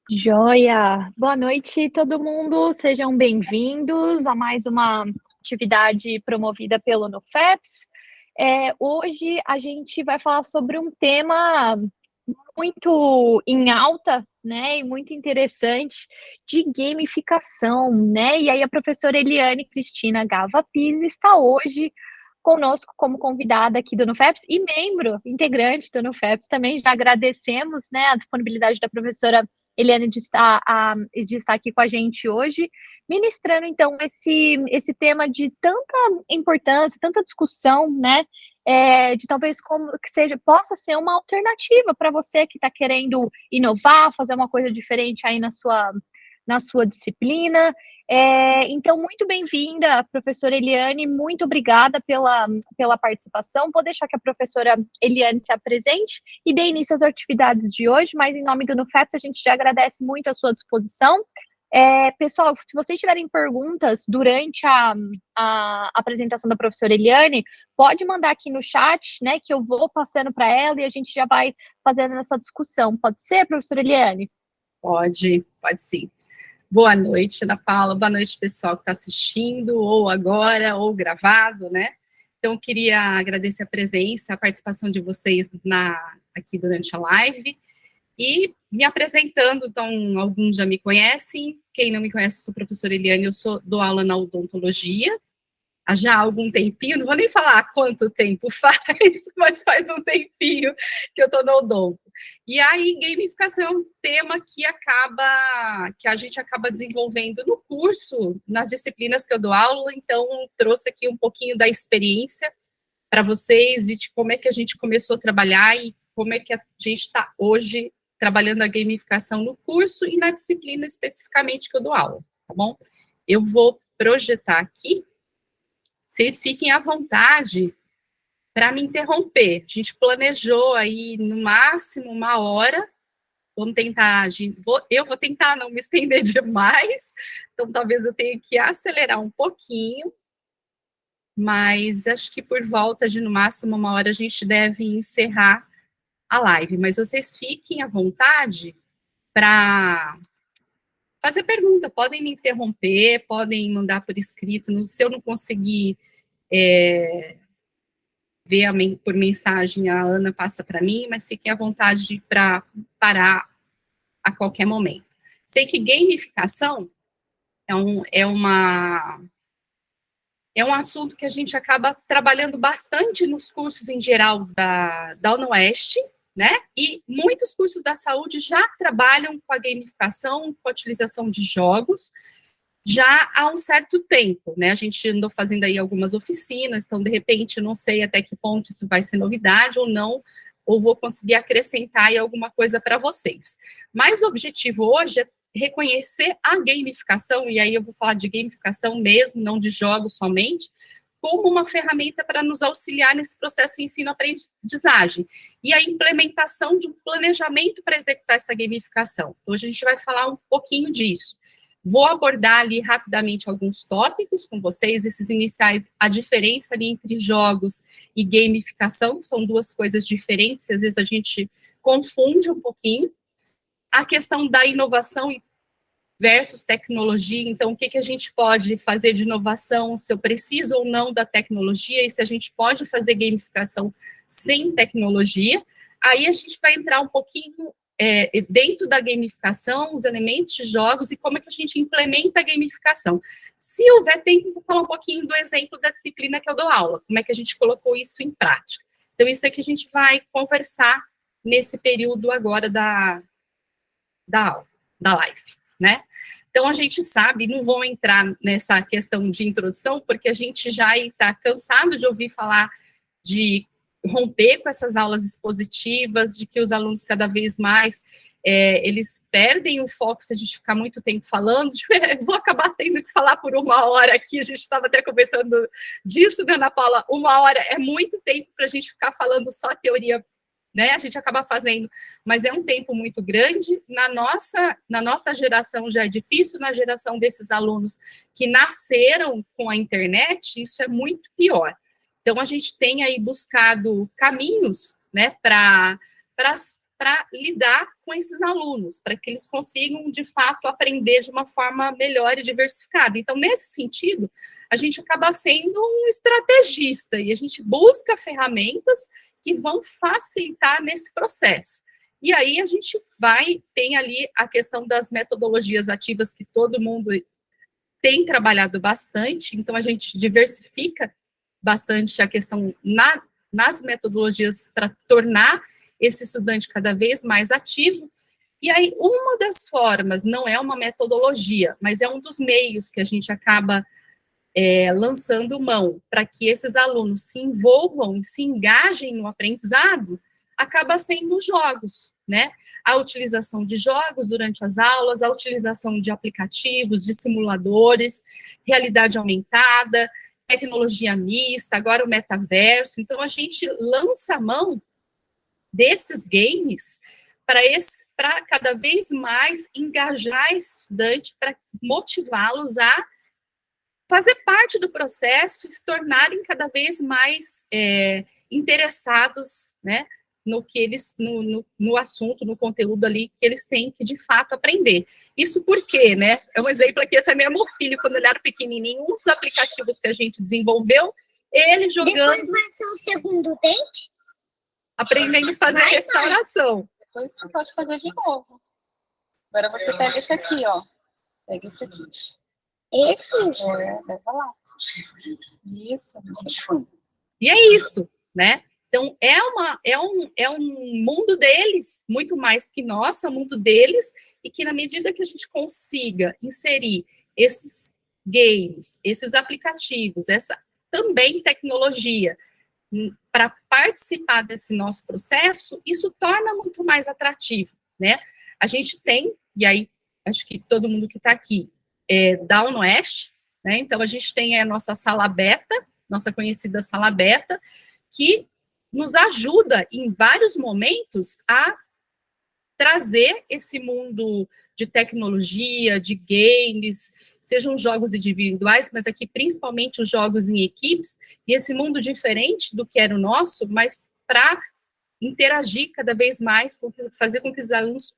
Joia! Boa noite, todo mundo. Sejam bem-vindos a mais uma atividade promovida pelo NUFEPS. Hoje a gente vai falar sobre um tema muito em alta, né, e muito interessante de gamificação, né? E aí a professora Eliane Cristina Gava Pisa está hoje conosco como convidada aqui do NUFEPS e membro integrante do NUFEPS também. Já agradecemos, né, a disponibilidade da professora Eliane de estar aqui com a gente hoje, ministrando então esse tema de tanta importância, tanta discussão, né? De talvez como que seja, possa ser uma alternativa para você que está querendo inovar, fazer uma coisa diferente aí na sua disciplina. Então, muito bem-vinda, professora Eliane, muito obrigada pela participação. Vou deixar que a professora Eliane se apresente e dê início às atividades de hoje, mas em nome do NUFEPS, a gente já agradece muito a sua disposição. Pessoal, se vocês tiverem perguntas durante a apresentação da professora Eliane, pode mandar aqui no chat, né, que eu vou passando para ela e a gente já vai fazendo essa discussão. Pode ser, professora Eliane? Pode sim. Boa noite, Ana Paula, boa noite, pessoal que está assistindo, ou agora, ou gravado, né? Então, eu queria agradecer a presença, a participação de vocês aqui durante a live, e me apresentando, então, alguns já me conhecem, quem não me conhece, eu sou a professora Eliane, dou aula na odontologia, há já algum tempinho, não vou nem falar quanto tempo faz, mas faz um tempinho que eu estou no odonto. E aí, gamificação é um tema que a gente acaba desenvolvendo no curso, nas disciplinas que eu dou aula, então trouxe aqui um pouquinho da experiência para vocês e de como é que a gente começou a trabalhar e como é que a gente está hoje trabalhando a gamificação no curso e na disciplina especificamente que eu dou aula, tá bom? Eu vou projetar aqui. Vocês fiquem à vontade para me interromper. A gente planejou aí no máximo uma hora. Vamos tentar, eu vou tentar não me estender demais, então talvez eu tenha que acelerar um pouquinho, mas acho que por volta de no máximo uma hora a gente deve encerrar a live. Mas vocês fiquem à vontade para fazer pergunta, podem me interromper, podem mandar por escrito. Se eu não conseguir ver por mensagem, a Ana passa para mim, mas fiquem à vontade para parar a qualquer momento. Sei que gamificação é um assunto que a gente acaba trabalhando bastante nos cursos em geral da UniOeste, né? E muitos cursos da saúde já trabalham com a gamificação, com a utilização de jogos, já há um certo tempo, né? A gente andou fazendo aí algumas oficinas, então, de repente, eu não sei até que ponto isso vai ser novidade ou não, ou vou conseguir acrescentar aí alguma coisa para vocês. Mas o objetivo hoje é reconhecer a gamificação, e aí eu vou falar de gamificação mesmo, não de jogos somente, como uma ferramenta para nos auxiliar nesse processo de ensino-aprendizagem e a implementação de um planejamento para executar essa gamificação. Então, hoje a gente vai falar um pouquinho disso. Vou abordar ali rapidamente alguns tópicos com vocês, esses iniciais, a diferença ali entre jogos e gamificação, são duas coisas diferentes, às vezes a gente confunde um pouquinho. A questão da inovação versus tecnologia, então o que a gente pode fazer de inovação, se eu preciso ou não da tecnologia, e se a gente pode fazer gamificação sem tecnologia. Aí a gente vai entrar um pouquinho dentro da gamificação, os elementos de jogos e como é que a gente implementa a gamificação. Se houver tempo, vou falar um pouquinho do exemplo da disciplina que eu dou aula, como é que a gente colocou isso em prática. Então, isso é que a gente vai conversar nesse período agora da aula, da live, né? Então, a gente sabe, não vou entrar nessa questão de introdução, porque a gente já está cansado de ouvir falar de romper com essas aulas expositivas, de que os alunos cada vez mais, eles perdem o foco se a gente ficar muito tempo falando, vou acabar tendo que falar por uma hora aqui, a gente estava até conversando disso, né, Ana Paula, uma hora é muito tempo para a gente ficar falando só teoria, né, a gente acaba fazendo, mas é um tempo muito grande, na nossa geração já é difícil, na geração desses alunos que nasceram com a internet, isso é muito pior. Então, a gente tem aí buscado caminhos, né, para para lidar com esses alunos, para que eles consigam, de fato, aprender de uma forma melhor e diversificada. Então, nesse sentido, a gente acaba sendo um estrategista e a gente busca ferramentas que vão facilitar nesse processo. E aí a gente tem ali a questão das metodologias ativas que todo mundo tem trabalhado bastante, então a gente diversifica bastante a questão nas metodologias para tornar esse estudante cada vez mais ativo. E aí, uma das formas, não é uma metodologia, mas é um dos meios que a gente acaba lançando mão para que esses alunos se envolvam e se engajem no aprendizado, acaba sendo os jogos, né? A utilização de jogos durante as aulas, a utilização de aplicativos, de simuladores, realidade aumentada, tecnologia mista, agora o metaverso. Então, a gente lança a mão desses games para cada vez mais engajar esse estudante, para motivá-los a fazer parte do processo e se tornarem cada vez mais interessados, né, no que eles, no assunto, no conteúdo ali que eles têm que, de fato, aprender. Isso porque, né, é um exemplo aqui, esse é meu filho, quando ele era pequenininho, um dos aplicativos que a gente desenvolveu, ele jogando... Depois vai ser o segundo dente? Aprendendo a fazer restauração. Depois você pode fazer de novo. Agora você pega esse aqui, ó. Pega esse aqui. Esse? Leva lá. Isso. E é isso, né? Então, é um mundo deles, muito mais que nosso, é um mundo deles, e que na medida que a gente consiga inserir esses games, esses aplicativos, essa também tecnologia, para participar desse nosso processo, isso torna muito mais atrativo, né? A gente tem, e aí acho que todo mundo que está aqui da UnoOeste, né? Então a gente tem a nossa sala beta, nossa conhecida sala beta, que nos ajuda em vários momentos a trazer esse mundo de tecnologia, de games, sejam jogos individuais, mas aqui principalmente os jogos em equipes, e esse mundo diferente do que era o nosso, mas para interagir cada vez mais, fazer com que os alunos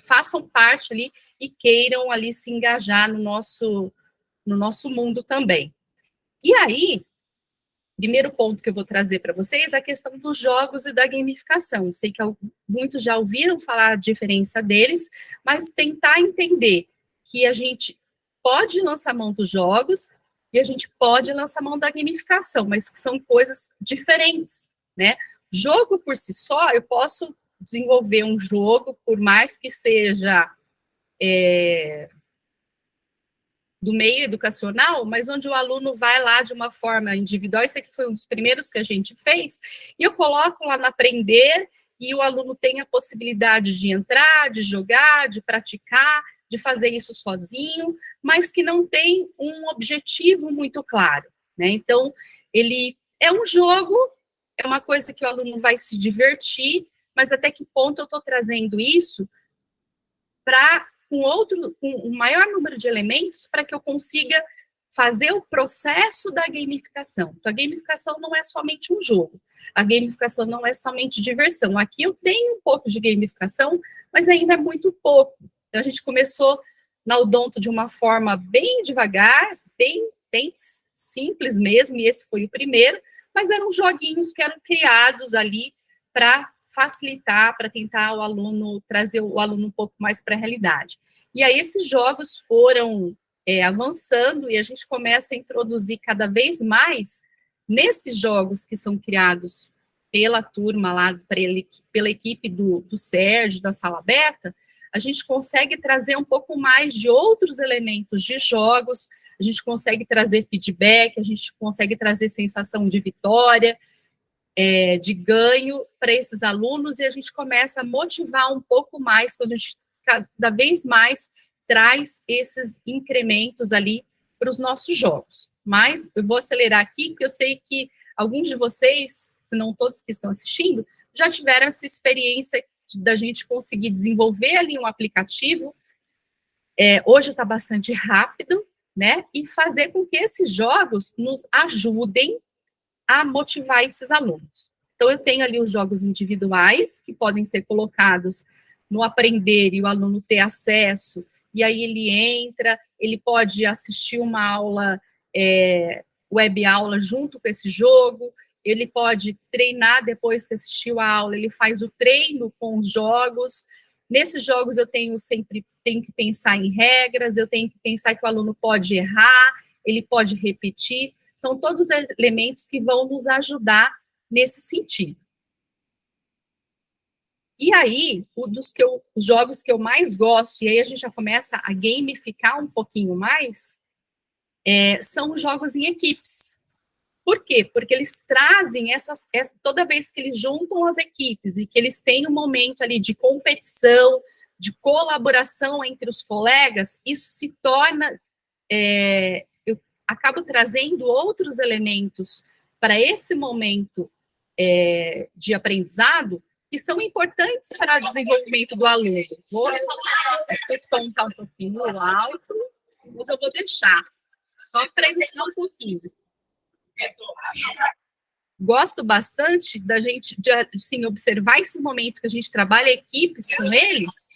façam parte ali e queiram ali se engajar no nosso mundo também. E aí, primeiro ponto que eu vou trazer para vocês é a questão dos jogos e da gamificação. Sei que muitos já ouviram falar a diferença deles, mas tentar entender que a gente pode lançar mão dos jogos e a gente pode lançar mão da gamificação, mas que são coisas diferentes, né? Jogo por si só, eu posso desenvolver um jogo, por mais que seja do meio educacional, mas onde o aluno vai lá de uma forma individual, esse aqui foi um dos primeiros que a gente fez, e eu coloco lá no aprender, e o aluno tem a possibilidade de entrar, de jogar, de praticar, de fazer isso sozinho, mas que não tem um objetivo muito claro, né? Então, ele é um jogo, é uma coisa que o aluno vai se divertir, mas até que ponto eu estou trazendo isso com um maior número de elementos para que eu consiga fazer o processo da gamificação. Então, a gamificação não é somente um jogo, a gamificação não é somente diversão. Aqui eu tenho um pouco de gamificação, mas ainda é muito pouco. Então, a gente começou na Odonto de uma forma bem devagar, bem simples mesmo, e esse foi o primeiro, mas eram joguinhos que eram criados ali para facilitar, para tentar trazer o aluno um pouco mais para a realidade. E aí esses jogos foram avançando e a gente começa a introduzir cada vez mais nesses jogos que são criados pela turma lá, pela equipe do Sérgio, da Sala Beta, a gente consegue trazer um pouco mais de outros elementos de jogos, a gente consegue trazer feedback, a gente consegue trazer sensação de vitória, de ganho para esses alunos, e a gente começa a motivar um pouco mais, quando a gente cada vez mais traz esses incrementos ali para os nossos jogos. Mas eu vou acelerar aqui, porque eu sei que alguns de vocês, se não todos que estão assistindo, já tiveram essa experiência da gente conseguir desenvolver ali um aplicativo, hoje está bastante rápido, né, e fazer com que esses jogos nos ajudem a motivar esses alunos. Então, eu tenho ali os jogos individuais, que podem ser colocados no aprender e o aluno ter acesso, e aí ele entra, ele pode assistir uma aula, web aula junto com esse jogo, ele pode treinar depois que assistiu a aula, ele faz o treino com os jogos. Nesses jogos eu sempre tenho que pensar em regras, eu tenho que pensar que o aluno pode errar, ele pode repetir, são todos elementos que vão nos ajudar nesse sentido. E aí, os jogos que eu mais gosto, e aí a gente já começa a gamificar um pouquinho mais, são os jogos em equipes. Por quê? Porque eles trazem toda vez que eles juntam as equipes e que eles têm um momento ali de competição, de colaboração entre os colegas, isso se torna, eu acabo trazendo outros elementos para esse momento de aprendizado que são importantes para o desenvolvimento do aluno. Acho que o tom está um pouquinho alto, mas eu vou deixar, só para ilustrar um pouquinho. Gosto bastante da gente assim, observar esses momentos que a gente trabalha equipes com eles.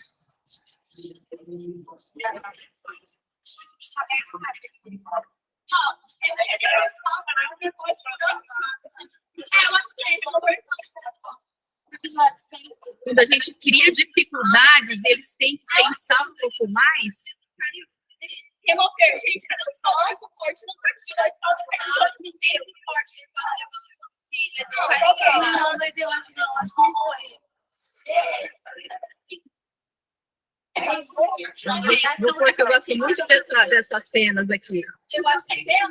Quando a gente cria dificuldades, eles têm que pensar um pouco mais. Gente, cadê os fortes? O forte não precisa estar inteiro. Não, mas eu acho que não foi. Vou falar que eu gosto muito dessas cenas aqui. Eu acho que a ideia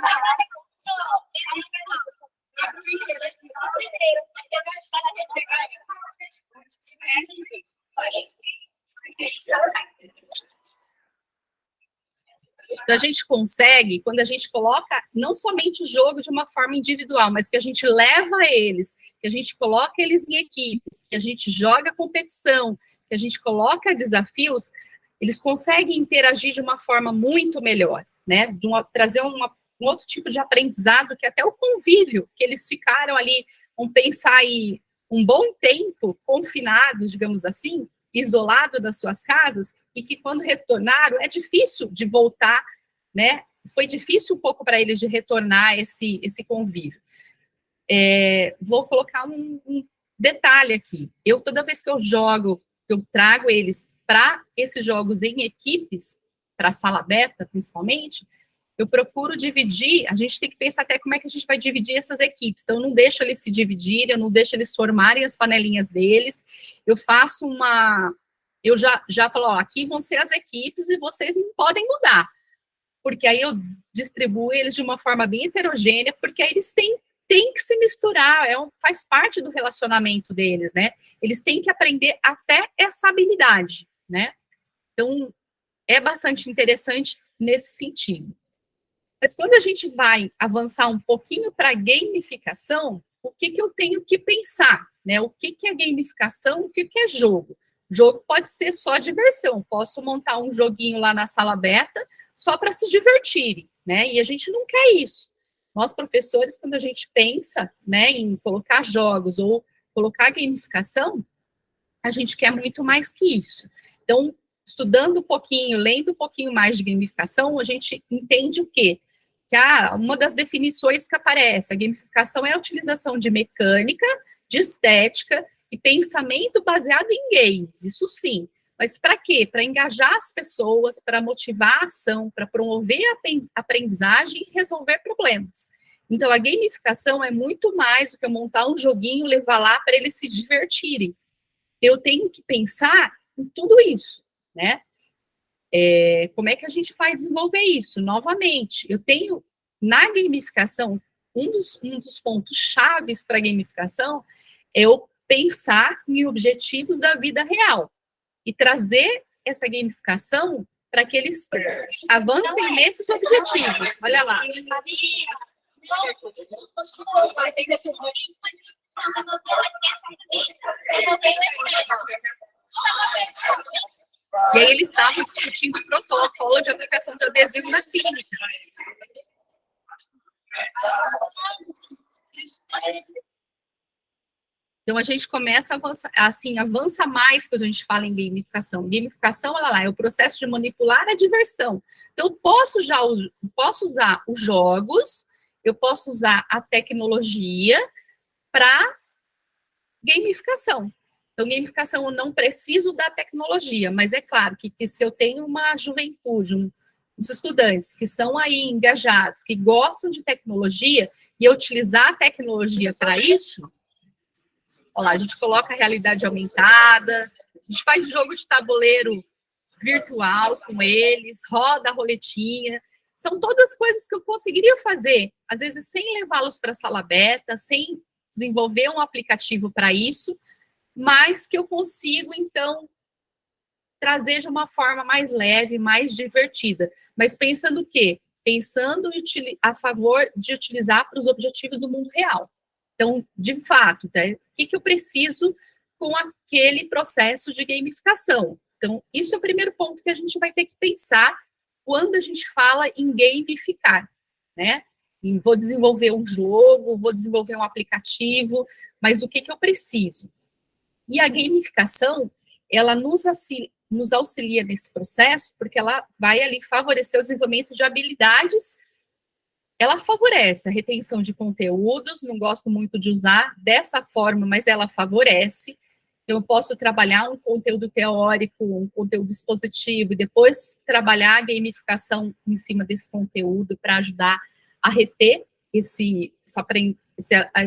Então, a gente consegue, quando a gente coloca não somente o jogo de uma forma individual, mas que a gente leva eles, que a gente coloca eles em equipes, que a gente joga competição, que a gente coloca desafios, eles conseguem interagir de uma forma muito melhor, né? Trazer um outro tipo de aprendizado, que até o convívio, que eles ficaram ali, vamos pensar aí, um bom tempo confinados, digamos assim, isolado das suas casas, e que quando retornaram, é difícil de voltar, né? Foi difícil um pouco para eles de retornar esse convívio. Vou colocar um detalhe aqui. Toda vez que eu jogo, eu trago eles para esses jogos em equipes, para a sala beta, principalmente, eu procuro dividir, a gente tem que pensar até como é que a gente vai dividir essas equipes. Então, eu não deixo eles se dividirem, eu não deixo eles formarem as panelinhas deles, eu faço eu já falo, ó, aqui vão ser as equipes e vocês não podem mudar, porque aí eu distribuo eles de uma forma bem heterogênea, porque aí eles têm que se misturar, faz parte do relacionamento deles, né? Eles têm que aprender até essa habilidade, né? Então, é bastante interessante nesse sentido. Mas quando a gente vai avançar um pouquinho para a gamificação, o que eu tenho que pensar, né? O que é gamificação, o que é jogo? Jogo pode ser só diversão, posso montar um joguinho lá na sala beta só para se divertirem, né? E a gente não quer isso. Nós, professores, quando a gente pensa, né, em colocar jogos ou colocar gamificação, a gente quer muito mais que isso. Então, estudando um pouquinho, lendo um pouquinho mais de gamificação, a gente entende o quê? Que uma das definições que aparece, a gamificação é a utilização de mecânica, de estética e pensamento baseado em games, isso sim. Mas para quê? Para engajar as pessoas, para motivar a ação, para promover a aprendizagem e resolver problemas. Então, a gamificação é muito mais do que eu montar um joguinho, levar lá para eles se divertirem. Eu tenho que pensar em tudo isso, né? Como é que a gente vai desenvolver isso? Novamente, eu tenho, na gamificação, um dos pontos chaves para a gamificação é eu pensar em objetivos da vida real e trazer essa gamificação para que eles avancem nesses objetivos. Olha lá. E aí eles estavam discutindo o protocolo de aplicação de adesivo na clínica. Então, a gente começa a avançar, assim, avança mais quando a gente fala em gamificação. Gamificação, olha lá, é o processo de manipular a diversão. Então, posso usar os jogos, eu posso usar a tecnologia para gamificação. Então, gamificação, eu não preciso da tecnologia, mas é claro que se eu tenho uma juventude, uns estudantes que são aí engajados, que gostam de tecnologia, e eu utilizar a tecnologia para isso, olha lá, a gente coloca a realidade aumentada, a gente faz jogo de tabuleiro virtual com eles, roda a roletinha, são todas coisas que eu conseguiria fazer, às vezes sem levá-los para a sala beta, sem desenvolver um aplicativo para isso, mas que eu consigo, então, trazer de uma forma mais leve, mais divertida. Mas pensando o quê? Pensando a favor de utilizar para os objetivos do mundo real. Então, de fato, né, o que eu preciso com aquele processo de gamificação? Então, isso é o primeiro ponto que a gente vai ter que pensar quando a gente fala em gamificar, né? Vou desenvolver um jogo, vou desenvolver um aplicativo, mas o que eu preciso? E a gamificação, ela nos auxilia nesse processo, porque ela vai ali favorecer o desenvolvimento de habilidades, ela favorece a retenção de conteúdos, não gosto muito de usar dessa forma, mas ela favorece. Eu posso trabalhar um conteúdo teórico, um conteúdo expositivo, e depois trabalhar a gamificação em cima desse conteúdo para ajudar a reter esse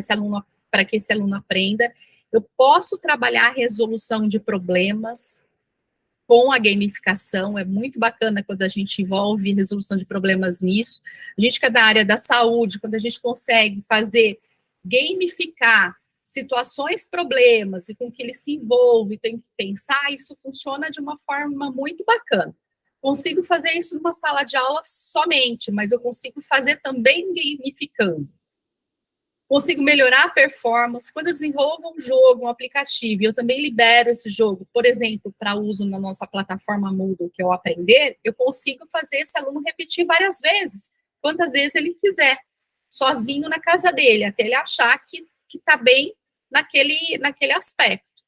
aluno, para que esse aluno aprenda. Eu posso trabalhar a resolução de problemas com a gamificação, é muito bacana quando a gente envolve resolução de problemas nisso. A gente que é da área da saúde, quando a gente consegue gamificar situações, problemas, e com que ele se envolve, tem que pensar, isso funciona de uma forma muito bacana. Consigo fazer isso numa sala de aula somente, mas eu consigo fazer também gamificando. Consigo melhorar a performance. Quando eu desenvolvo um jogo, um aplicativo, e eu também libero esse jogo, por exemplo, para uso na nossa plataforma Moodle, que é o Aprender, eu consigo fazer esse aluno repetir várias vezes, quantas vezes ele quiser, sozinho na casa dele, até ele achar que está bem naquele aspecto.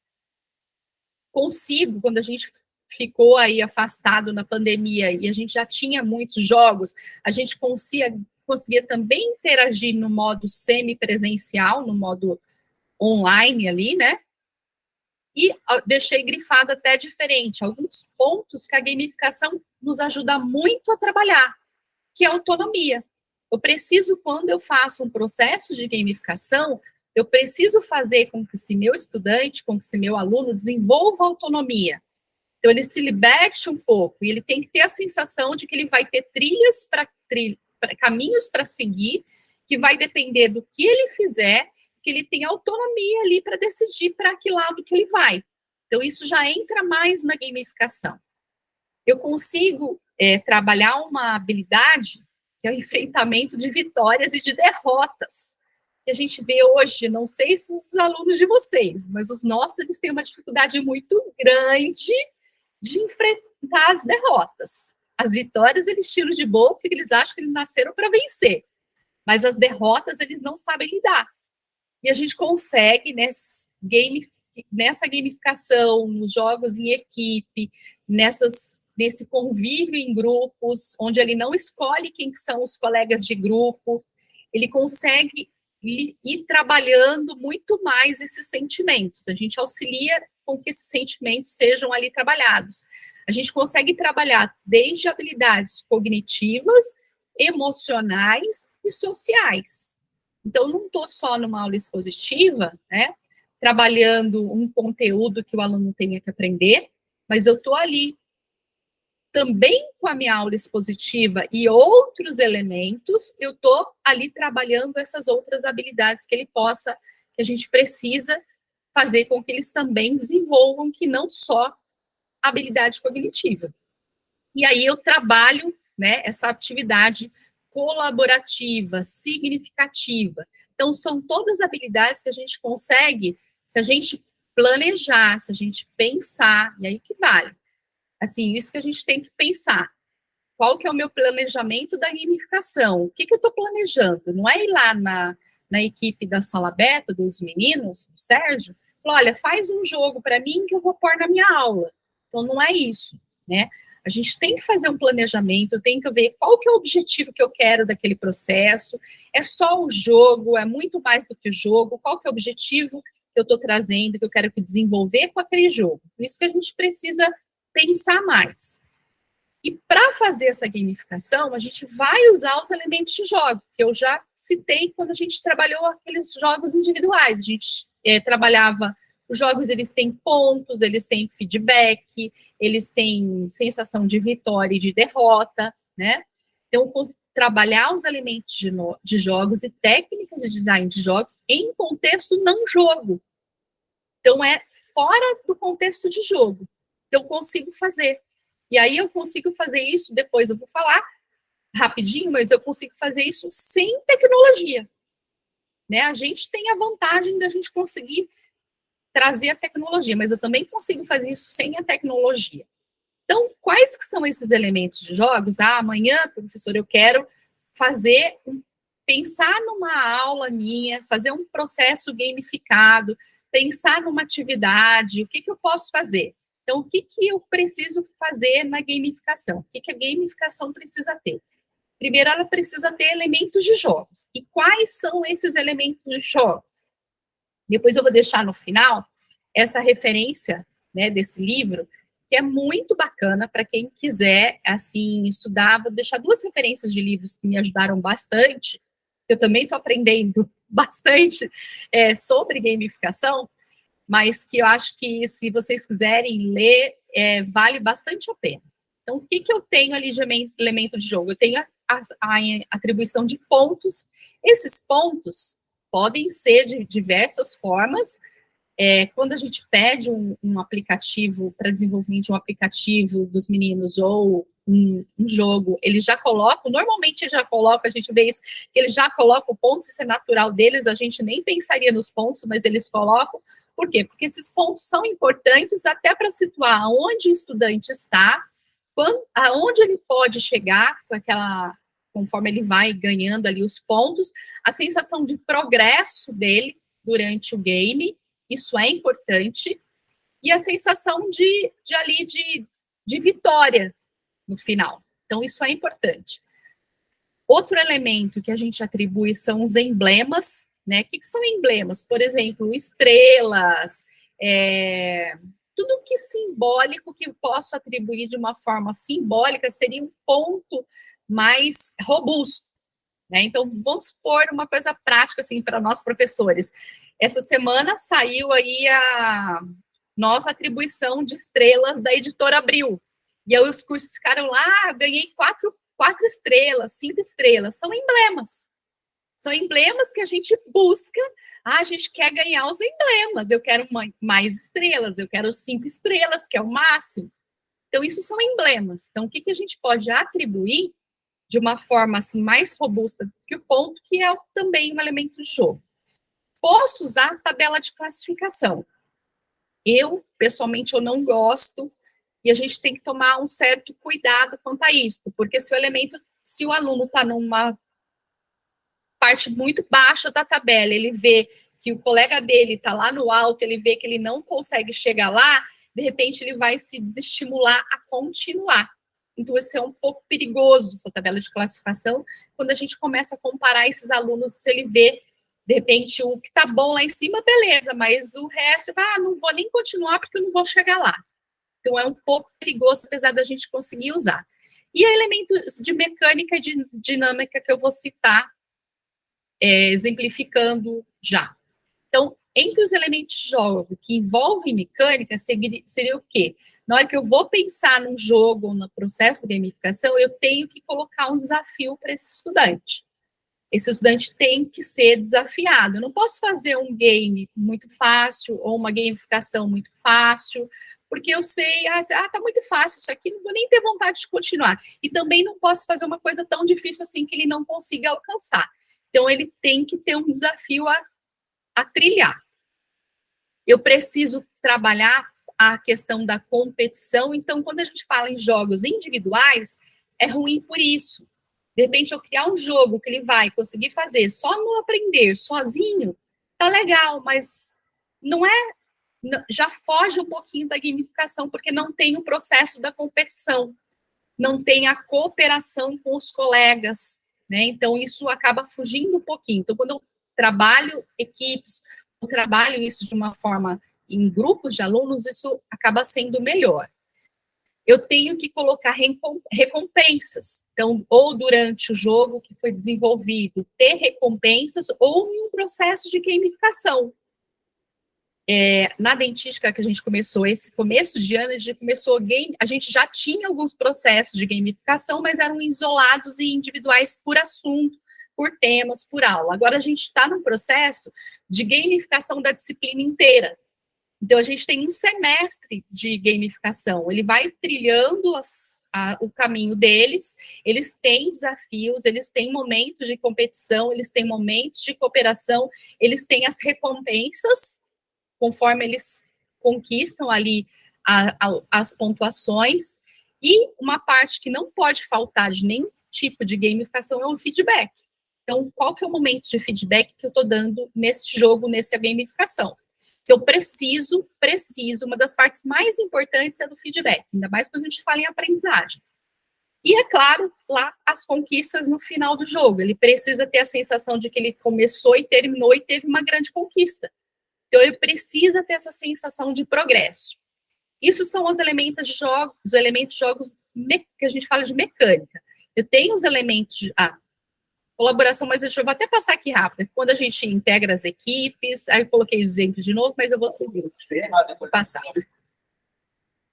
Consigo, quando a gente ficou aí afastado na pandemia e a gente já tinha muitos jogos, a gente conseguia também interagir no modo semipresencial, no modo online ali, né? E deixei grifado até diferente, alguns pontos que a gamificação nos ajuda muito a trabalhar, que é a autonomia. Eu preciso, quando eu faço um processo de gamificação, eu preciso fazer com que esse meu estudante, com que esse meu aluno desenvolva autonomia. Então, ele se liberte um pouco, e ele tem que ter a sensação de que ele vai ter caminhos para seguir, que vai depender do que ele fizer, que ele tem autonomia ali para decidir para que lado que ele vai. Então, isso já entra mais na gamificação. Eu consigo trabalhar uma habilidade, que é o enfrentamento de vitórias e de derrotas, que a gente vê hoje, não sei se os alunos de vocês, mas os nossos, eles têm uma dificuldade muito grande de enfrentar as derrotas. As vitórias, eles tiram de boa, porque eles acham que eles nasceram para vencer. Mas as derrotas, eles não sabem lidar. E a gente consegue, nessa gamificação, nos jogos em equipe, nesse convívio em grupos, onde ele não escolhe quem que são os colegas de grupo, ele consegue ir trabalhando muito mais esses sentimentos. A gente auxilia com que esses sentimentos sejam ali trabalhados. A gente consegue trabalhar desde habilidades cognitivas, emocionais e sociais. Então, não estou só numa aula expositiva, né, trabalhando um conteúdo que o aluno tenha que aprender, mas eu estou ali também com a minha aula expositiva e outros elementos, eu estou ali trabalhando essas outras habilidades que a gente precisa fazer com que eles também desenvolvam, que não só habilidade cognitiva. E aí eu trabalho, né, essa atividade colaborativa, significativa. Então, são todas habilidades que a gente consegue, se a gente planejar, se a gente pensar, e aí que vale. Assim, isso que a gente tem que pensar. Qual que é o meu planejamento da gamificação? O que eu estou planejando? Não é ir lá na equipe da sala beta, dos meninos, do Sérgio, Falou, olha, faz um jogo para mim que eu vou pôr na minha aula. Então, não é isso, né? A gente tem que fazer um planejamento, eu tenho que ver qual que é o objetivo que eu quero daquele processo, é só o jogo, é muito mais do que o jogo, qual que é o objetivo que eu estou trazendo, que eu quero desenvolver com aquele jogo. Por isso que a gente precisa pensar mais. E para fazer essa gamificação, a gente vai usar os elementos de jogo, que eu já citei quando a gente trabalhou aqueles jogos individuais. A gente trabalhava, os jogos eles têm pontos, eles têm feedback, eles têm sensação de vitória e de derrota, né? Então, trabalhar os elementos de jogos e técnicas de design de jogos em contexto não jogo. Então, é fora do contexto de jogo. Então, eu consigo fazer. E aí eu consigo fazer isso, depois eu vou falar rapidinho, mas eu consigo fazer isso sem tecnologia. Né? A gente tem a vantagem da gente conseguir trazer a tecnologia, mas eu também consigo fazer isso sem a tecnologia. Então, quais que são esses elementos de jogos? Amanhã, professor, eu quero pensar numa aula minha, fazer um processo gamificado, pensar numa atividade, o que eu posso fazer? Então, o que eu preciso fazer na gamificação? O que a gamificação precisa ter? Primeiro, ela precisa ter elementos de jogos. E quais são esses elementos de jogos? Depois eu vou deixar no final essa referência, né, desse livro, que é muito bacana para quem quiser, assim, estudar. Vou deixar 2 referências de livros que me ajudaram bastante. Eu também estou aprendendo bastante sobre gamificação, mas que eu acho que, se vocês quiserem ler, vale bastante a pena. Então, o que eu tenho ali de elemento de jogo? Eu tenho a atribuição de pontos. Esses pontos podem ser de diversas formas. Quando a gente pede um aplicativo, para desenvolvimento de um aplicativo dos meninos, ou um jogo, eles já colocam, normalmente já colocam, a gente vê isso, eles já colocam pontos, isso é natural deles, a gente nem pensaria nos pontos, mas eles colocam. Por quê? Porque esses pontos são importantes até para situar onde o estudante está, aonde ele pode chegar com conforme ele vai ganhando ali os pontos, a sensação de progresso dele durante o game, isso é importante, e a sensação de vitória no final. Então, isso é importante. Outro elemento que a gente atribui são os emblemas, né? O que são emblemas? Por exemplo, estrelas, tudo que simbólico que eu posso atribuir de uma forma simbólica seria um ponto mais robusto, né? Então, vamos supor uma coisa prática, assim, para nós professores. Essa semana saiu aí a nova atribuição de estrelas da Editora Abril. E aí os cursos ficaram lá, ganhei 4 estrelas, 5 estrelas. São emblemas. São emblemas que a gente busca. A gente quer ganhar os emblemas. Eu quero mais estrelas, eu quero 5 estrelas, que é o máximo. Então, isso são emblemas. Então, o que a gente pode atribuir de uma forma assim mais robusta que o ponto, que é também um elemento de jogo? Posso usar tabela de classificação. Eu, pessoalmente, eu não gosto, e a gente tem que tomar um certo cuidado quanto a isso, porque se o aluno está numa parte muito baixa da tabela, ele vê que o colega dele está lá no alto, ele vê que ele não consegue chegar lá, de repente ele vai se desestimular a continuar. Então, isso é um pouco perigoso, essa tabela de classificação, quando a gente começa a comparar esses alunos, se ele vê, de repente, o que está bom lá em cima, beleza, mas o resto, não vou nem continuar porque eu não vou chegar lá. Então, é um pouco perigoso, apesar da gente conseguir usar. E elementos de mecânica e de dinâmica que eu vou citar, exemplificando já. Então, entre os elementos de jogo que envolvem mecânica, seria o quê? Na hora que eu vou pensar num jogo, no processo de gamificação, eu tenho que colocar um desafio para esse estudante. Esse estudante tem que ser desafiado. Eu não posso fazer um game muito fácil ou uma gamificação muito fácil, porque eu sei, tá muito fácil isso aqui, não vou nem ter vontade de continuar. E também não posso fazer uma coisa tão difícil assim que ele não consiga alcançar. Então, ele tem que ter um desafio a trilhar. Eu preciso trabalhar a questão da competição. Então, quando a gente fala em jogos individuais, é ruim por isso. De repente, eu criar um jogo que ele vai conseguir fazer só no aprender, sozinho, tá legal, mas não é já foge um pouquinho da gamificação, porque não tem o processo da competição, não tem a cooperação com os colegas, né? Então, isso acaba fugindo um pouquinho. Então, quando eu trabalho equipes, eu trabalho isso de uma forma em grupos de alunos, isso acaba sendo melhor. Eu tenho que colocar recompensas. Então, ou durante o jogo que foi desenvolvido, ter recompensas, ou em um processo de gamificação. Na dentística que a gente começou, esse começo de ano, a gente já tinha alguns processos de gamificação, mas eram isolados e individuais por assunto, por temas, por aula. Agora a gente está num processo de gamificação da disciplina inteira. Então, a gente tem um semestre de gamificação, ele vai trilhando o caminho deles, eles têm desafios, eles têm momentos de competição, eles têm momentos de cooperação, eles têm as recompensas, conforme eles conquistam ali as pontuações, e uma parte que não pode faltar de nenhum tipo de gamificação é o feedback. Então, qual que é o momento de feedback que eu estou dando nesse jogo, nessa gamificação? Que eu preciso, uma das partes mais importantes é do feedback, ainda mais quando a gente fala em aprendizagem. E, é claro, lá as conquistas no final do jogo. Ele precisa ter a sensação de que ele começou e terminou e teve uma grande conquista. Então, ele precisa ter essa sensação de progresso. Isso são os elementos de jogos que a gente fala de mecânica. Eu tenho os elementos de colaboração, mas eu vou até passar aqui rápido. Quando a gente integra as equipes, aí eu coloquei os exemplos de novo, mas eu vou passar.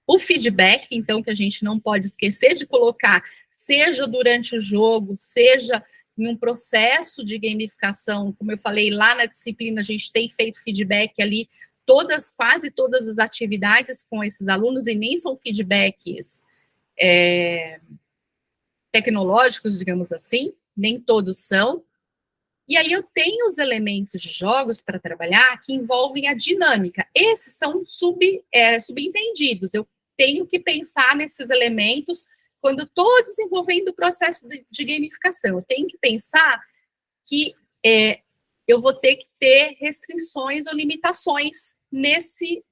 O feedback, então, que a gente não pode esquecer de colocar, seja durante o jogo, seja em um processo de gamificação, como eu falei, lá na disciplina a gente tem feito feedback ali, quase todas as atividades com esses alunos, e nem são feedbacks tecnológicos, digamos assim, nem todos são. E aí eu tenho os elementos de jogos para trabalhar que envolvem a dinâmica. Esses são subentendidos. Eu tenho que pensar nesses elementos quando estou desenvolvendo o processo de gamificação. Eu tenho que pensar que eu vou ter que ter restrições ou limitações nesse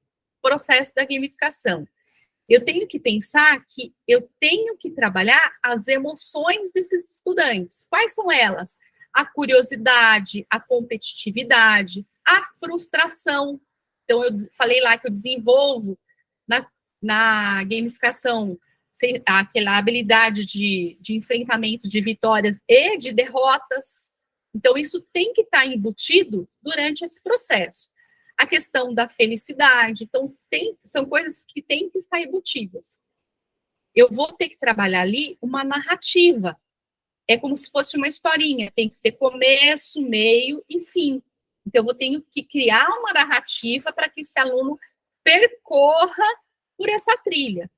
processo da gamificação. Eu tenho que pensar que eu tenho que trabalhar as emoções desses estudantes. Quais são elas? A curiosidade, a competitividade, a frustração. Então, eu falei lá que eu desenvolvo na gamificação aquela habilidade de enfrentamento de vitórias e de derrotas. Então, isso tem que estar embutido durante esse processo. A questão da felicidade, então, são coisas que têm que estar embutidas. Eu vou ter que trabalhar ali uma narrativa. É como se fosse uma historinha, tem que ter começo, meio e fim. Então, eu tenho que criar uma narrativa para que esse aluno percorra por essa trilha.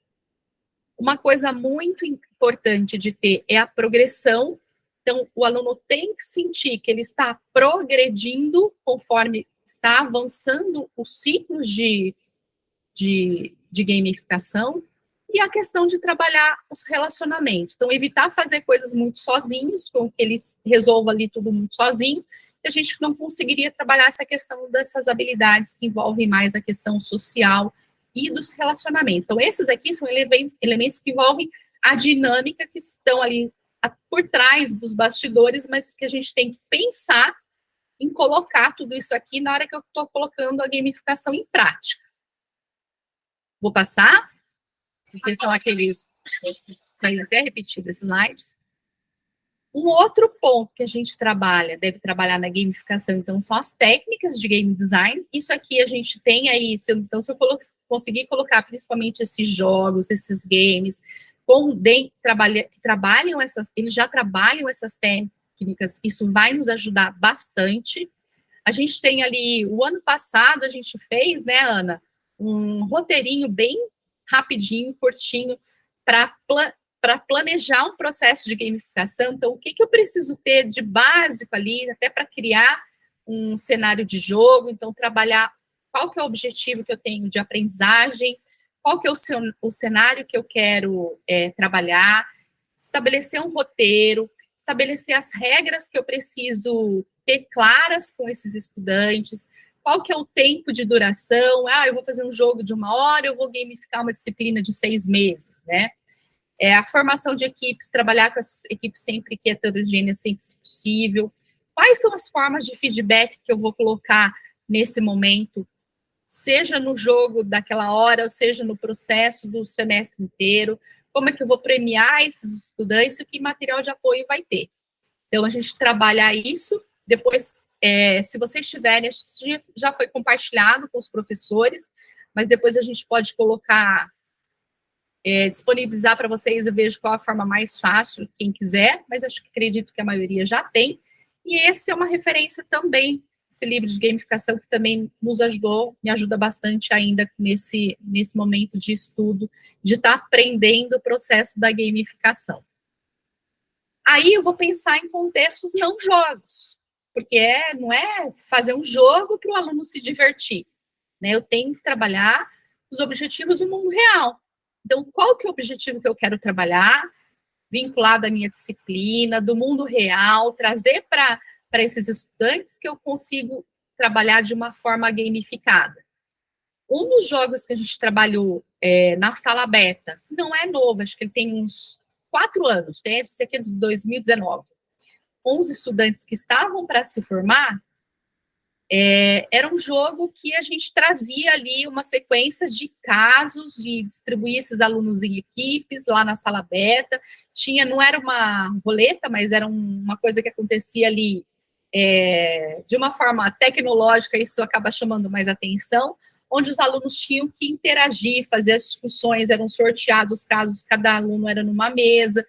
Uma coisa muito importante de ter é a progressão. Então, o aluno tem que sentir que ele está progredindo conforme está avançando os ciclos de gamificação, e a questão de trabalhar os relacionamentos. Então, evitar fazer coisas muito sozinhos, com que eles resolvam ali tudo muito sozinho, e a gente não conseguiria trabalhar essa questão dessas habilidades que envolvem mais a questão social e dos relacionamentos. Então, esses aqui são elementos que envolvem a dinâmica que estão ali por trás dos bastidores, mas que a gente tem que pensar em colocar tudo isso aqui na hora que eu estou colocando a gamificação em prática. Vou passar. Vocês estão aqueles... Vai até repetir esses slides. Um outro ponto que a gente deve trabalhar na gamificação, então, são as técnicas de game design. Isso aqui a gente tem aí, se eu conseguir colocar principalmente esses jogos, esses games, eles já trabalham essas técnicas, isso vai nos ajudar bastante. A gente tem ali, o ano passado a gente fez, né, Ana, um roteirinho bem rapidinho, curtinho, para planejar um processo de gamificação. Então, o que eu preciso ter de básico ali, até para criar um cenário de jogo, então trabalhar qual que é o objetivo que eu tenho de aprendizagem, qual que é o cenário que eu quero trabalhar, estabelecer um roteiro, estabelecer as regras que eu preciso ter claras com esses estudantes, qual que é o tempo de duração, eu vou fazer um jogo de 1 hora, eu vou gamificar uma disciplina de 6 meses, né? A formação de equipes, trabalhar com as equipes sempre que é heterogênea, sempre se possível. Quais são as formas de feedback que eu vou colocar nesse momento, seja no jogo daquela hora, ou seja no processo do semestre inteiro, como é que eu vou premiar esses estudantes e que material de apoio vai ter. Então, a gente trabalha isso, depois, se vocês tiverem, acho que já foi compartilhado com os professores, mas depois a gente pode colocar, disponibilizar para vocês, eu vejo qual a forma mais fácil, quem quiser, mas acredito que a maioria já tem, e esse é uma referência também, esse livro de gamificação, que também nos ajudou, me ajuda bastante ainda nesse momento de estudo, de estar aprendendo o processo da gamificação. Aí eu vou pensar em contextos não jogos, porque não é fazer um jogo para o aluno se divertir, né? Eu tenho que trabalhar os objetivos do mundo real. Então, qual que é o objetivo que eu quero trabalhar, vinculado à minha disciplina, do mundo real, trazer para esses estudantes que eu consigo trabalhar de uma forma gamificada. Um dos jogos que a gente trabalhou na sala beta, não é novo, acho que ele tem uns 4 anos, esse aqui é de 2019. 11 estudantes que estavam para se formar, era um jogo que a gente trazia ali uma sequência de casos, de distribuir esses alunos em equipes lá na sala beta. Não era uma roleta, mas era uma coisa que acontecia ali de uma forma tecnológica, isso acaba chamando mais atenção, onde os alunos tinham que interagir, fazer as discussões, eram sorteados os casos, cada aluno era numa mesa,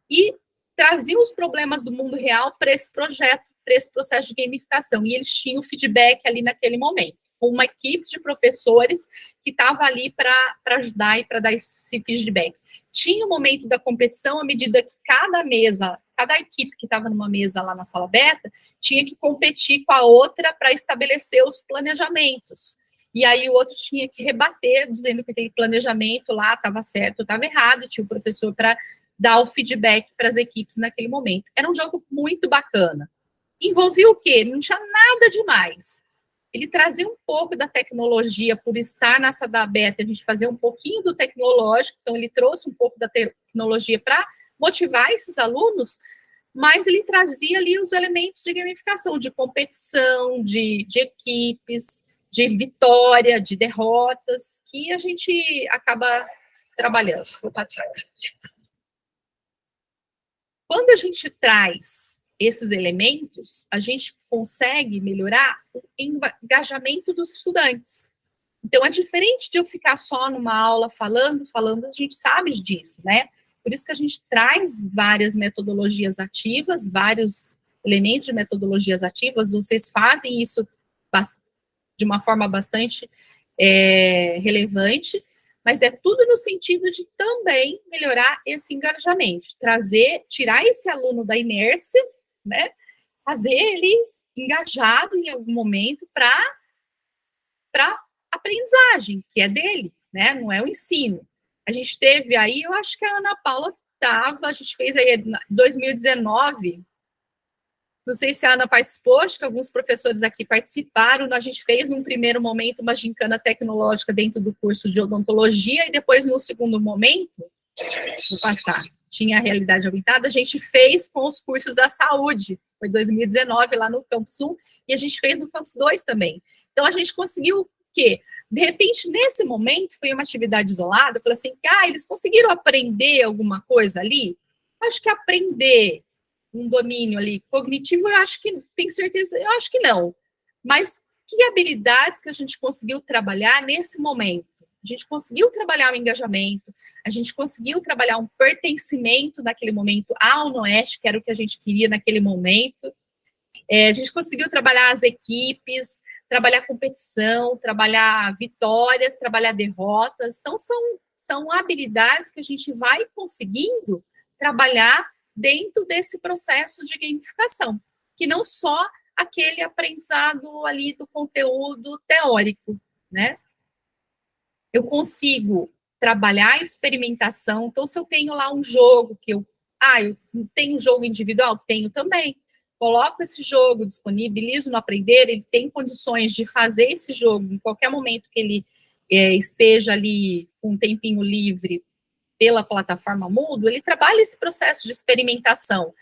e traziam os problemas do mundo real para esse projeto, para esse processo de gamificação, e eles tinham feedback ali naquele momento, com uma equipe de professores que estava ali para ajudar e para dar esse feedback. Tinha o momento da competição, à medida que cada equipe que estava numa mesa lá na sala beta, tinha que competir com a outra para estabelecer os planejamentos. E aí o outro tinha que rebater, dizendo que aquele planejamento lá estava certo ou estava errado, tinha o professor para dar o feedback para as equipes naquele momento. Era um jogo muito bacana. Envolvia o quê? Não tinha nada demais. Ele trazia um pouco da tecnologia, por estar nessa da beta, a gente fazia um pouquinho do tecnológico, então ele trouxe um pouco da tecnologia para motivar esses alunos, mas ele trazia ali os elementos de gamificação, de competição, de equipes, de vitória, de derrotas, que a gente acaba trabalhando. Quando a gente traz esses elementos, a gente consegue melhorar o engajamento dos estudantes. Então, é diferente de eu ficar só numa aula falando, a gente sabe disso, né? Por isso que a gente traz várias metodologias ativas, vários elementos de metodologias ativas, vocês fazem isso de uma forma bastante relevante, mas é tudo no sentido de também melhorar esse engajamento, tirar esse aluno da inércia, né, fazer ele engajado em algum momento para aprendizagem, que é dele, né, não é o ensino. A gente teve aí, eu acho que a Ana Paula a gente fez aí em 2019, não sei se a Ana participou, acho que alguns professores aqui participaram, a gente fez num primeiro momento uma gincana tecnológica dentro do curso de odontologia, e depois no segundo momento, tinha a realidade aumentada, a gente fez com os cursos da saúde, foi 2019 lá no Campus 1, e a gente fez no Campus 2 também. Então a gente conseguiu o quê? De repente, nesse momento, foi uma atividade isolada, eu falei assim, eles conseguiram aprender alguma coisa ali? Acho que aprender um domínio ali cognitivo, eu acho que, tenho certeza, eu acho que não. Mas que habilidades que a gente conseguiu trabalhar nesse momento? A gente conseguiu trabalhar o engajamento, a gente conseguiu trabalhar um pertencimento naquele momento ao UnoOeste, que era o que a gente queria naquele momento. A gente conseguiu trabalhar as equipes, trabalhar competição, trabalhar vitórias, trabalhar derrotas. Então, são habilidades que a gente vai conseguindo trabalhar dentro desse processo de gamificação, que não só aquele aprendizado ali do conteúdo teórico, né? Eu consigo trabalhar a experimentação, então se eu tenho lá um jogo eu tenho um jogo individual? Tenho também, coloco esse jogo, disponibilizo no Aprender, ele tem condições de fazer esse jogo em qualquer momento que ele esteja ali com um tempinho livre pela plataforma Moodle, ele trabalha esse processo de experimentação.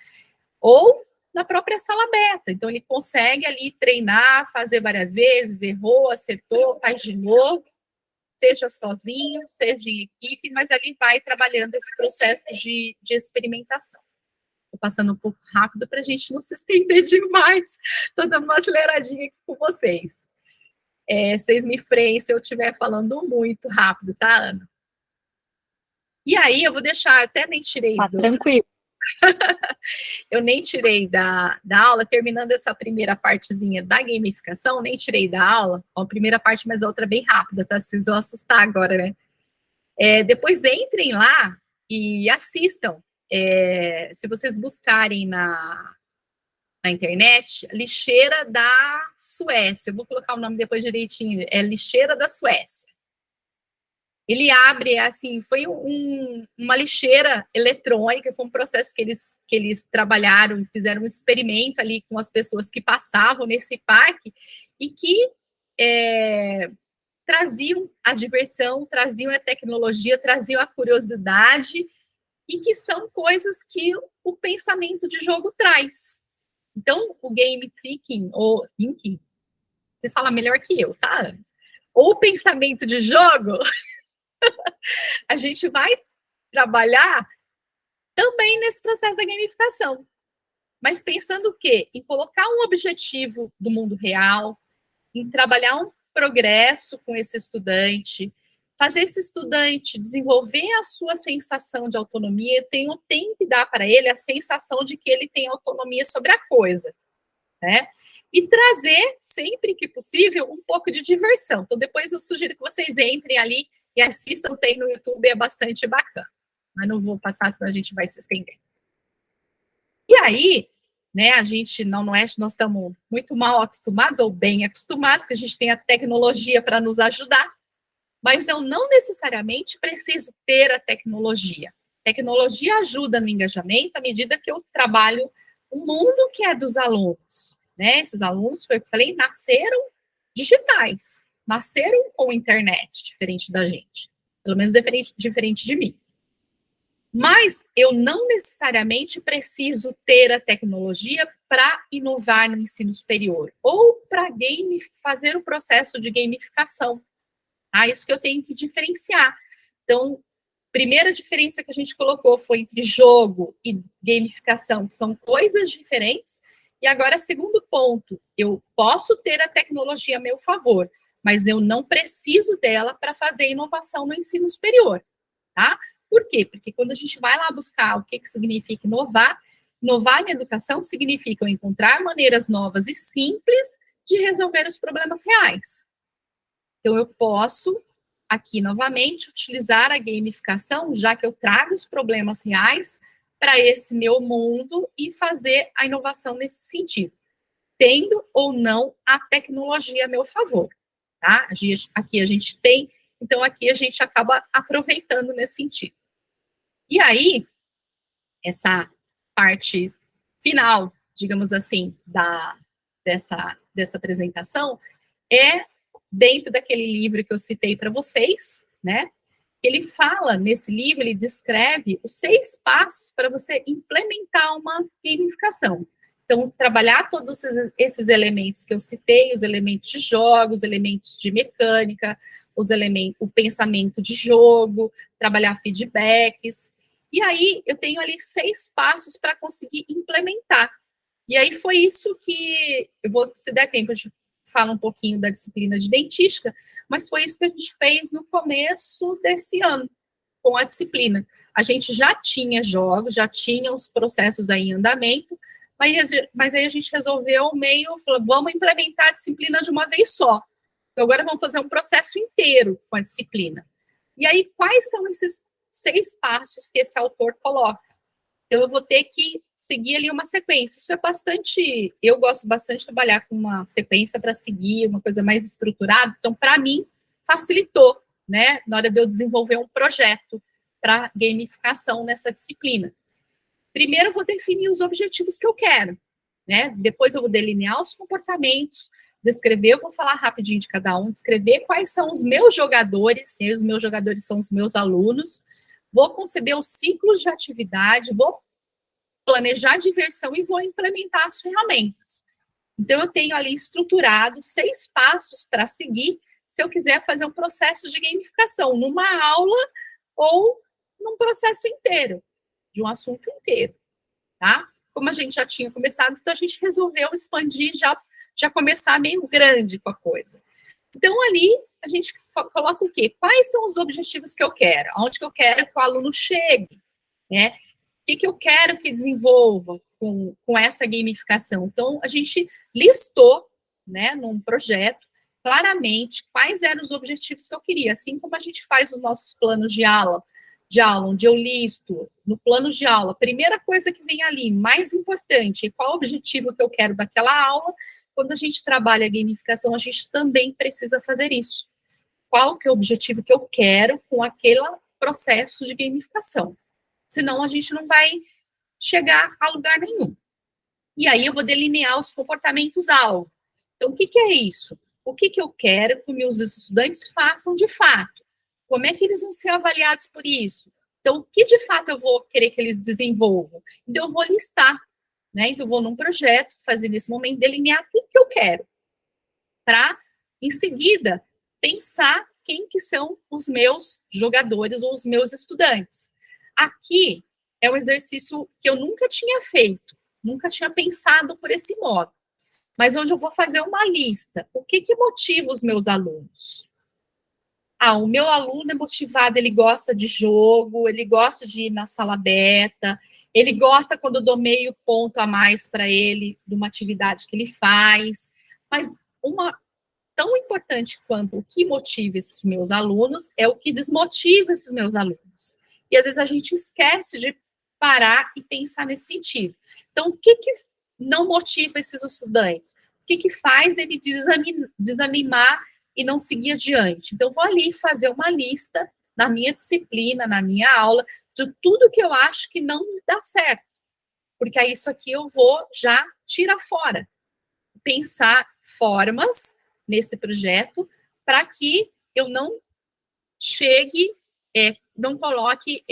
Ou na própria sala aberta. Então, ele consegue ali treinar, fazer várias vezes, errou, acertou, faz de novo, seja sozinho, seja em equipe, mas ali vai trabalhando esse processo de experimentação. Estou passando um pouco rápido para a gente não se estender demais. Estou dando uma aceleradinha aqui com vocês. Vocês me freiem se eu estiver falando muito rápido, tá, Ana? E aí, eu vou deixar, até nem tirei tranquilo. Eu nem tirei da aula, terminando essa primeira partezinha da gamificação, nem tirei da aula, a primeira parte, mas a outra bem rápida, tá? Vocês vão assustar agora, né? Depois entrem lá e assistam. Se vocês buscarem na internet, lixeira da Suécia, eu vou colocar o nome depois direitinho, lixeira da Suécia. Ele abre, assim, foi uma lixeira eletrônica, foi um processo que eles trabalharam e fizeram um experimento ali com as pessoas que passavam nesse parque e que traziam a diversão, traziam a tecnologia, traziam a curiosidade e que são coisas que o pensamento de jogo traz. Então, o game thinking, ou thinking, você fala melhor que eu, tá? Ou o pensamento de jogo... a gente vai trabalhar também nesse processo da gamificação. Mas pensando o quê? Em colocar um objetivo do mundo real, em trabalhar um progresso com esse estudante, fazer esse estudante desenvolver a sua sensação de autonomia, tem que dar para ele a sensação de que ele tem autonomia sobre a coisa, né? E trazer, sempre que possível, um pouco de diversão. Então, depois eu sugiro que vocês entrem ali e assistam, tem no YouTube, é bastante bacana. Mas não vou passar, senão a gente vai se estender. E aí, né, a gente, na Oeste, nós estamos muito mal acostumados, ou bem acostumados, porque a gente tem a tecnologia para nos ajudar, mas eu não necessariamente preciso ter a tecnologia. A tecnologia ajuda no engajamento à medida que eu trabalho o mundo que é dos alunos, né? Esses alunos, foi o que eu falei, nasceram digitais. Nasceram com internet, diferente da gente. Pelo menos diferente de mim. Mas eu não necessariamente preciso ter a tecnologia para inovar no ensino superior. Ou para fazer o processo de gamificação. Isso que eu tenho que diferenciar. Então, primeira diferença que a gente colocou foi entre jogo e gamificação, que são coisas diferentes. E agora, segundo ponto, eu posso ter a tecnologia a meu favor, mas eu não preciso dela para fazer inovação no ensino superior, tá? Por quê? Porque quando a gente vai lá buscar o que significa inovar, inovar na educação significa encontrar maneiras novas e simples de resolver os problemas reais. Então, eu posso, aqui novamente, utilizar a gamificação, já que eu trago os problemas reais para esse meu mundo e fazer a inovação nesse sentido, tendo ou não a tecnologia a meu favor. Tá? Aqui a gente tem, então aqui a gente acaba aproveitando nesse sentido. E aí, essa parte final, digamos assim, dessa apresentação, é dentro daquele livro que eu citei para vocês, né? Ele fala, nesse livro, ele descreve os 6 passos para você implementar uma gamificação. Então, trabalhar todos esses elementos que eu citei, os elementos de jogos, os elementos de mecânica, o pensamento de jogo, trabalhar feedbacks. E aí, eu tenho ali 6 passos para conseguir implementar. E aí, foi isso que, se der tempo, a gente fala um pouquinho da disciplina de dentística, mas foi isso que a gente fez no começo desse ano, com a disciplina. A gente já tinha jogos, já tinha os processos aí em andamento, mas aí a gente resolveu falou, vamos implementar a disciplina de uma vez só. Então, agora vamos fazer um processo inteiro com a disciplina. E aí, quais são esses 6 passos que esse autor coloca? Então, eu vou ter que seguir ali uma sequência. Isso é eu gosto bastante de trabalhar com uma sequência para seguir, uma coisa mais estruturada. Então, para mim, facilitou, né, na hora de eu desenvolver um projeto para gamificação nessa disciplina. Primeiro, eu vou definir os objetivos que eu quero. né? Depois eu vou delinear os comportamentos, descrever, eu vou falar rapidinho de cada um, descrever quais são os meus jogadores, e os meus jogadores são os meus alunos, vou conceber os ciclos de atividade, vou planejar a diversão e vou implementar as ferramentas. Então, eu tenho ali estruturado 6 passos para seguir se eu quiser fazer um processo de gamificação, numa aula ou num processo inteiro, de um assunto inteiro, tá? Como a gente já tinha começado, então a gente resolveu expandir, já começar meio grande com a coisa. Então, ali, a gente coloca o quê? Quais são os objetivos que eu quero? Onde que eu quero que o aluno chegue, né? O que eu quero que desenvolva com essa gamificação? Então, a gente listou, né, num projeto, claramente, quais eram os objetivos que eu queria, assim como a gente faz os nossos planos de aula, onde eu listo no plano de aula, primeira coisa que vem ali, mais importante, qual o objetivo que eu quero daquela aula. Quando a gente trabalha a gamificação, a gente também precisa fazer isso. Qual que é o objetivo que eu quero com aquele processo de gamificação? Senão a gente não vai chegar a lugar nenhum. E aí eu vou delinear os comportamentos-alvo. Então, o que é isso? O que eu quero que meus estudantes façam de fato? Como é que eles vão ser avaliados por isso? Então, o que de fato eu vou querer que eles desenvolvam? Então, eu vou listar, né? Então, eu vou num projeto, fazer nesse momento, delinear tudo que eu quero. Para, em seguida, pensar quem que são os meus jogadores ou os meus estudantes. Aqui é um exercício que eu nunca tinha feito, nunca tinha pensado por esse modo, mas onde eu vou fazer uma lista. O que motiva os meus alunos? O meu aluno é motivado, ele gosta de jogo, ele gosta de ir na sala beta, ele gosta quando eu dou meio ponto a mais para ele de uma atividade que ele faz, mas uma tão importante quanto o que motiva esses meus alunos é o que desmotiva esses meus alunos. E às vezes a gente esquece de parar e pensar nesse sentido. Então, o que não motiva esses estudantes? O que faz ele desanimar e não seguir adiante? Então, eu vou ali fazer uma lista na minha disciplina, na minha aula, de tudo que eu acho que não dá certo. Porque aí isso aqui eu vou já tirar fora. Pensar formas nesse projeto para que eu não chegue, não coloque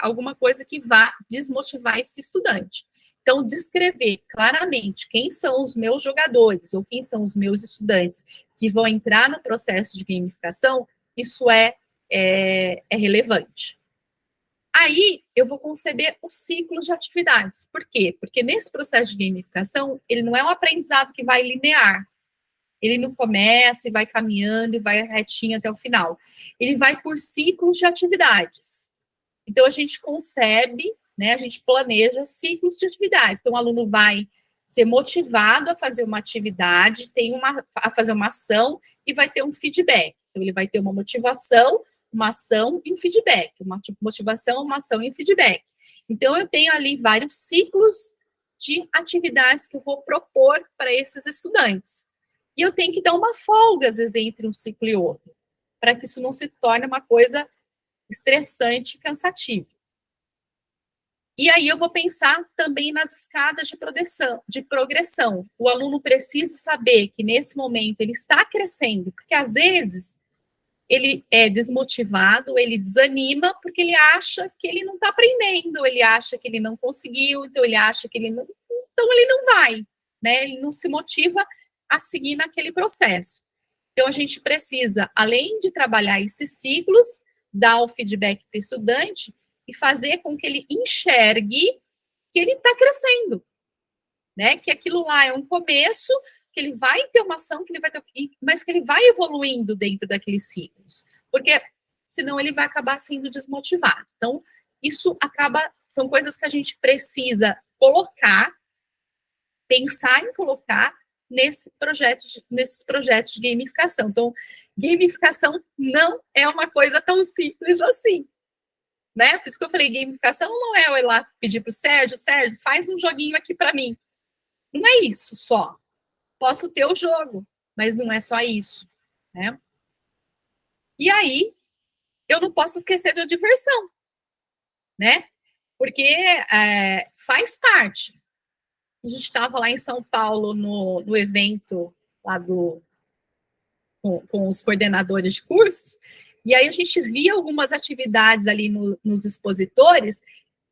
alguma coisa que vá desmotivar esse estudante. Então, descrever claramente quem são os meus jogadores ou quem são os meus estudantes que vão entrar no processo de gamificação, isso é relevante. Aí, eu vou conceber os ciclos de atividades. Por quê? Porque nesse processo de gamificação, ele não é um aprendizado que vai linear. Ele não começa e vai caminhando e vai retinho até o final. Ele vai por ciclos de atividades. Então, a gente concebe, né, a gente planeja ciclos de atividades. Então, o aluno vai ser motivado a fazer uma atividade, a fazer uma ação e vai ter um feedback. Então, ele vai ter uma motivação, uma ação e um feedback. Uma motivação, uma ação e um feedback. Então, eu tenho ali vários ciclos de atividades que eu vou propor para esses estudantes. E eu tenho que dar uma folga, às vezes, entre um ciclo e outro, para que isso não se torne uma coisa estressante e cansativa. E aí eu vou pensar também nas escadas de progressão. O aluno precisa saber que, nesse momento, ele está crescendo, porque, às vezes, ele é desmotivado, ele desanima, porque ele acha que ele não está aprendendo, ele acha que ele não conseguiu, então ele acha que ele não... Então, ele não vai, né? Ele não se motiva a seguir naquele processo. Então, a gente precisa, além de trabalhar esses ciclos, dar o feedback para o estudante e fazer com que ele enxergue que ele está crescendo, né? Que aquilo lá é um começo, que ele vai ter uma ação, que ele vai ter, mas que ele vai evoluindo dentro daqueles ciclos, porque senão ele vai acabar sendo desmotivado. Então, são coisas que a gente precisa pensar em colocar nesses projetos de gamificação. Então, gamificação não é uma coisa tão simples assim, né? Por isso que eu falei, gamificação não é eu ir lá pedir para o Sérgio, faz um joguinho aqui para mim. Não é isso só. Posso ter o jogo, mas não é só isso, né? E aí, eu não posso esquecer da diversão, né? Porque faz parte. a gente estava lá em São Paulo no evento lá com os coordenadores de cursos, e aí a gente via algumas atividades ali nos expositores,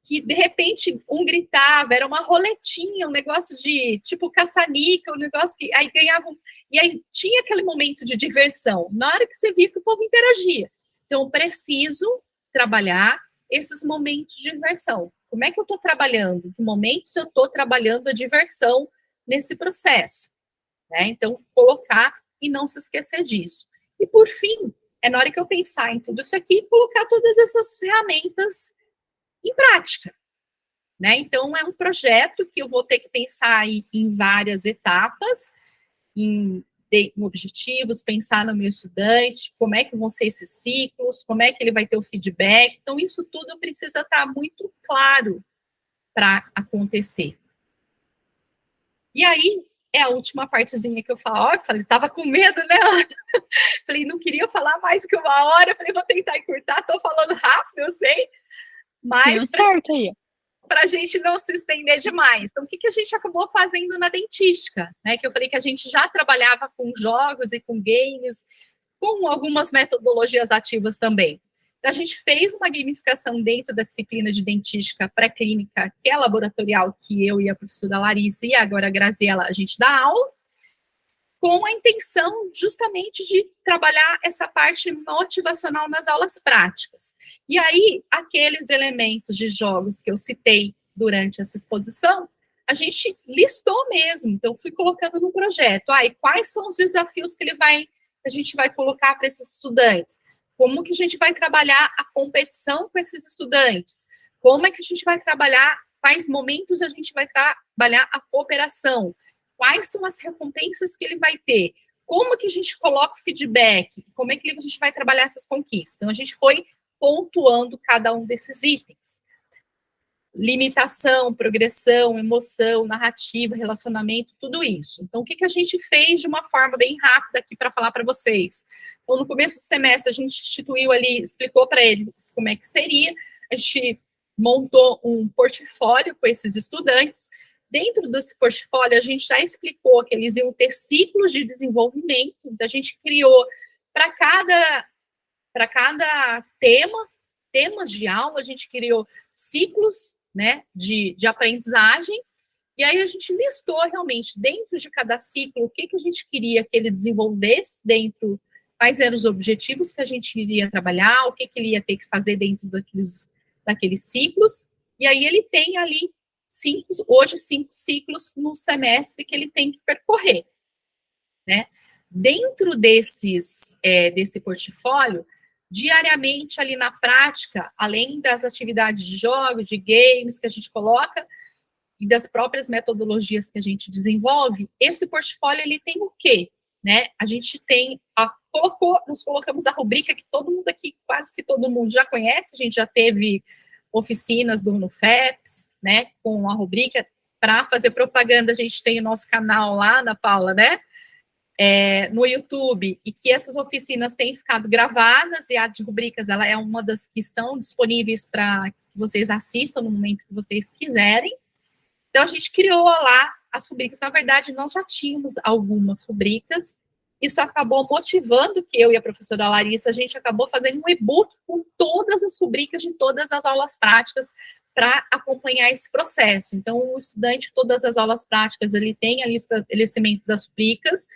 que de repente um gritava, era uma roletinha, um negócio de tipo caça-níquel, um negócio que aí ganhavam, e aí tinha aquele momento de diversão, na hora que você via que o povo interagia. Então, preciso trabalhar esses momentos de diversão. Como é que eu estou trabalhando? Em que momentos eu estou trabalhando a diversão nesse processo? Né? Então, colocar e não se esquecer disso. E, por fim, é na hora que eu pensar em tudo isso aqui, colocar todas essas ferramentas em prática. Né? Então, é um projeto que eu vou ter que pensar em várias etapas, em objetivos, pensar no meu estudante, como é que vão ser esses ciclos, como é que ele vai ter o feedback. Então, isso tudo precisa estar muito claro para acontecer. E aí, é a última partezinha que eu falo, eu falei, tava com medo, né? Falei, não queria falar mais que 1 hora, falei, vou tentar encurtar, tô falando rápido, eu sei, mas para a gente não se estender demais. Então, o que a gente acabou fazendo na dentística, né? Que eu falei que a gente já trabalhava com jogos e com games, com algumas metodologias ativas também. Então, a gente fez uma gamificação dentro da disciplina de dentística pré-clínica, que é laboratorial, que eu e a professora Larissa e agora a Graziela, a gente dá aula, com a intenção justamente de trabalhar essa parte motivacional nas aulas práticas. E aí, aqueles elementos de jogos que eu citei durante essa exposição, a gente listou mesmo. Então, fui colocando no projeto. E quais são os desafios que a gente vai colocar para esses estudantes? Como que a gente vai trabalhar a competição com esses estudantes? Como é que a gente vai trabalhar, quais momentos a gente vai trabalhar a cooperação? Quais são as recompensas que ele vai ter? Como que a gente coloca o feedback? Como é que a gente vai trabalhar essas conquistas? Então, a gente foi pontuando cada um desses itens. Limitação, progressão, emoção, narrativa, relacionamento, tudo isso. Então, o que a gente fez de uma forma bem rápida aqui para falar para vocês? Então, no começo do semestre, a gente instituiu ali, explicou para eles como é que seria, a gente montou um portfólio com esses estudantes. Dentro desse portfólio, a gente já explicou que eles iam ter ciclos de desenvolvimento, então a gente criou para cada temas de aula, a gente criou ciclos, né, de aprendizagem, e aí a gente listou realmente, dentro de cada ciclo, o que a gente queria que ele desenvolvesse dentro, quais eram os objetivos que a gente iria trabalhar, o que ele ia ter que fazer dentro daqueles ciclos, e aí ele tem ali hoje 5 ciclos no semestre que ele tem que percorrer, né? Dentro desse portfólio, diariamente ali na prática, além das atividades de jogos, de games que a gente coloca, e das próprias metodologias que a gente desenvolve, esse portfólio, ele tem o quê? Né? A gente tem, nós colocamos a rubrica que todo mundo aqui, quase que todo mundo já conhece, a gente já teve oficinas do NUFEPS, né, com a rubrica. Para fazer propaganda, a gente tem o nosso canal lá, Ana Paula, né, no YouTube, e que essas oficinas têm ficado gravadas, e a de rubricas, ela é uma das que estão disponíveis para que vocês assistam no momento que vocês quiserem. Então, a gente criou lá as rubricas. Na verdade, nós já tínhamos algumas rubricas. Isso acabou motivando que eu e a professora Larissa, a gente acabou fazendo um e-book com todas as rubricas de todas as aulas práticas para acompanhar esse processo. Então, o estudante, todas as aulas práticas, ele tem ali o estabelecimento das rubricas,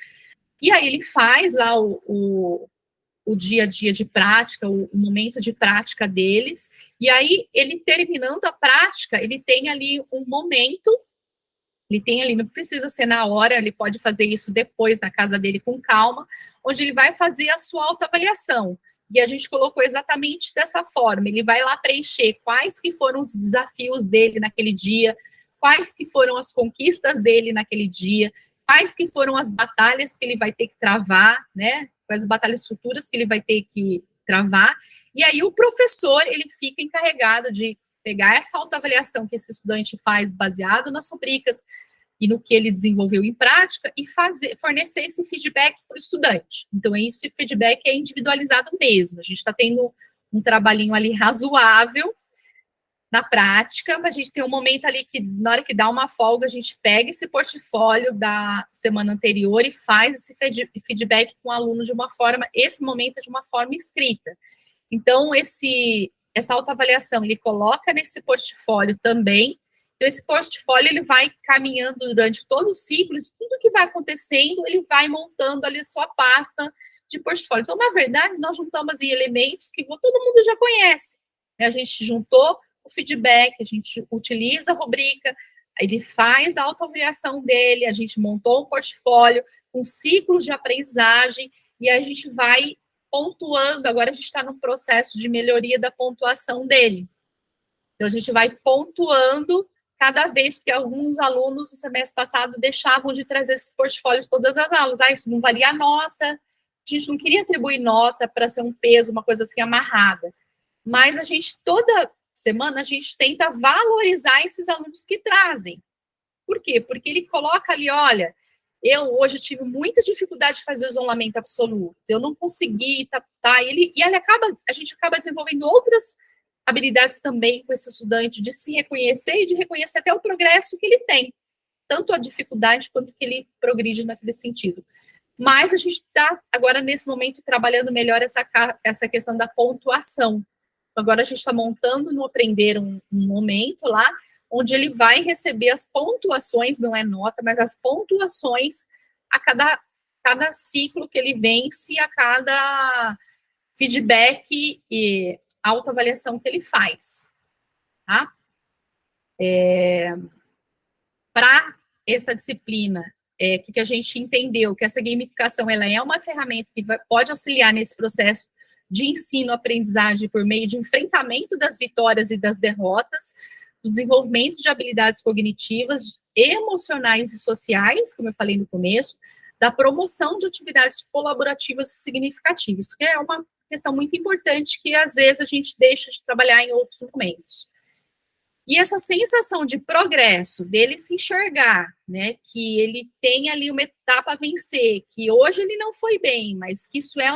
e aí ele faz lá o dia a dia de prática, o momento de prática deles, e aí ele terminando a prática, ele tem ali um momento. Ele tem ali, não precisa ser na hora, ele pode fazer isso depois na casa dele com calma, onde ele vai fazer a sua autoavaliação. E a gente colocou exatamente dessa forma, ele vai lá preencher quais que foram os desafios dele naquele dia, quais que foram as conquistas dele naquele dia, quais que foram as batalhas que ele vai ter que travar, né, quais batalhas futuras que ele vai ter que travar, e aí o professor, ele fica encarregado de pegar essa autoavaliação que esse estudante faz baseado nas rubricas e no que ele desenvolveu em prática e fornecer esse feedback para o estudante. Então, esse feedback é individualizado mesmo. A gente está tendo um trabalhinho ali razoável na prática, a gente tem um momento ali que, na hora que dá uma folga, a gente pega esse portfólio da semana anterior e faz esse feedback com o aluno de uma forma, esse momento é de uma forma escrita. Então, essa autoavaliação, ele coloca nesse portfólio também. Então, esse portfólio, ele vai caminhando durante todo o ciclo, tudo que vai acontecendo, ele vai montando ali a sua pasta de portfólio. Então, na verdade, nós juntamos aí elementos que todo mundo já conhece, né? A gente juntou o feedback, a gente utiliza a rubrica, ele faz a autoavaliação dele, a gente montou um portfólio com ciclos de aprendizagem, e a gente vai pontuando. Agora a gente está no processo de melhoria da pontuação dele. Então, a gente vai pontuando cada vez, porque alguns alunos no semestre passado deixavam de trazer esses portfólios todas as aulas. Isso não valia nota, a gente não queria atribuir nota para ser um peso, uma coisa assim amarrada. Mas a gente, toda semana, a gente tenta valorizar esses alunos que trazem. Por quê? Porque ele coloca ali, olha, eu hoje tive muita dificuldade de fazer o isolamento absoluto, eu não consegui, a gente acaba desenvolvendo outras habilidades também com esse estudante, de se reconhecer e de reconhecer até o progresso que ele tem, tanto a dificuldade quanto que ele progride naquele sentido. Mas a gente está, agora, nesse momento, trabalhando melhor essa questão da pontuação. Agora a gente está montando no Aprender um momento lá, onde ele vai receber as pontuações, não é nota, mas as pontuações a cada ciclo que ele vence, a cada feedback e autoavaliação que ele faz, tá? Para essa disciplina, que a gente entendeu que essa gamificação, ela é uma ferramenta que pode auxiliar nesse processo de ensino-aprendizagem por meio de enfrentamento das vitórias e das derrotas, do desenvolvimento de habilidades cognitivas, emocionais e sociais, como eu falei no começo, da promoção de atividades colaborativas significativas. Isso é uma questão muito importante que, às vezes, a gente deixa de trabalhar em outros momentos. E essa sensação de progresso, dele se enxergar, né, que ele tem ali uma etapa a vencer, que hoje ele não foi bem, mas que isso é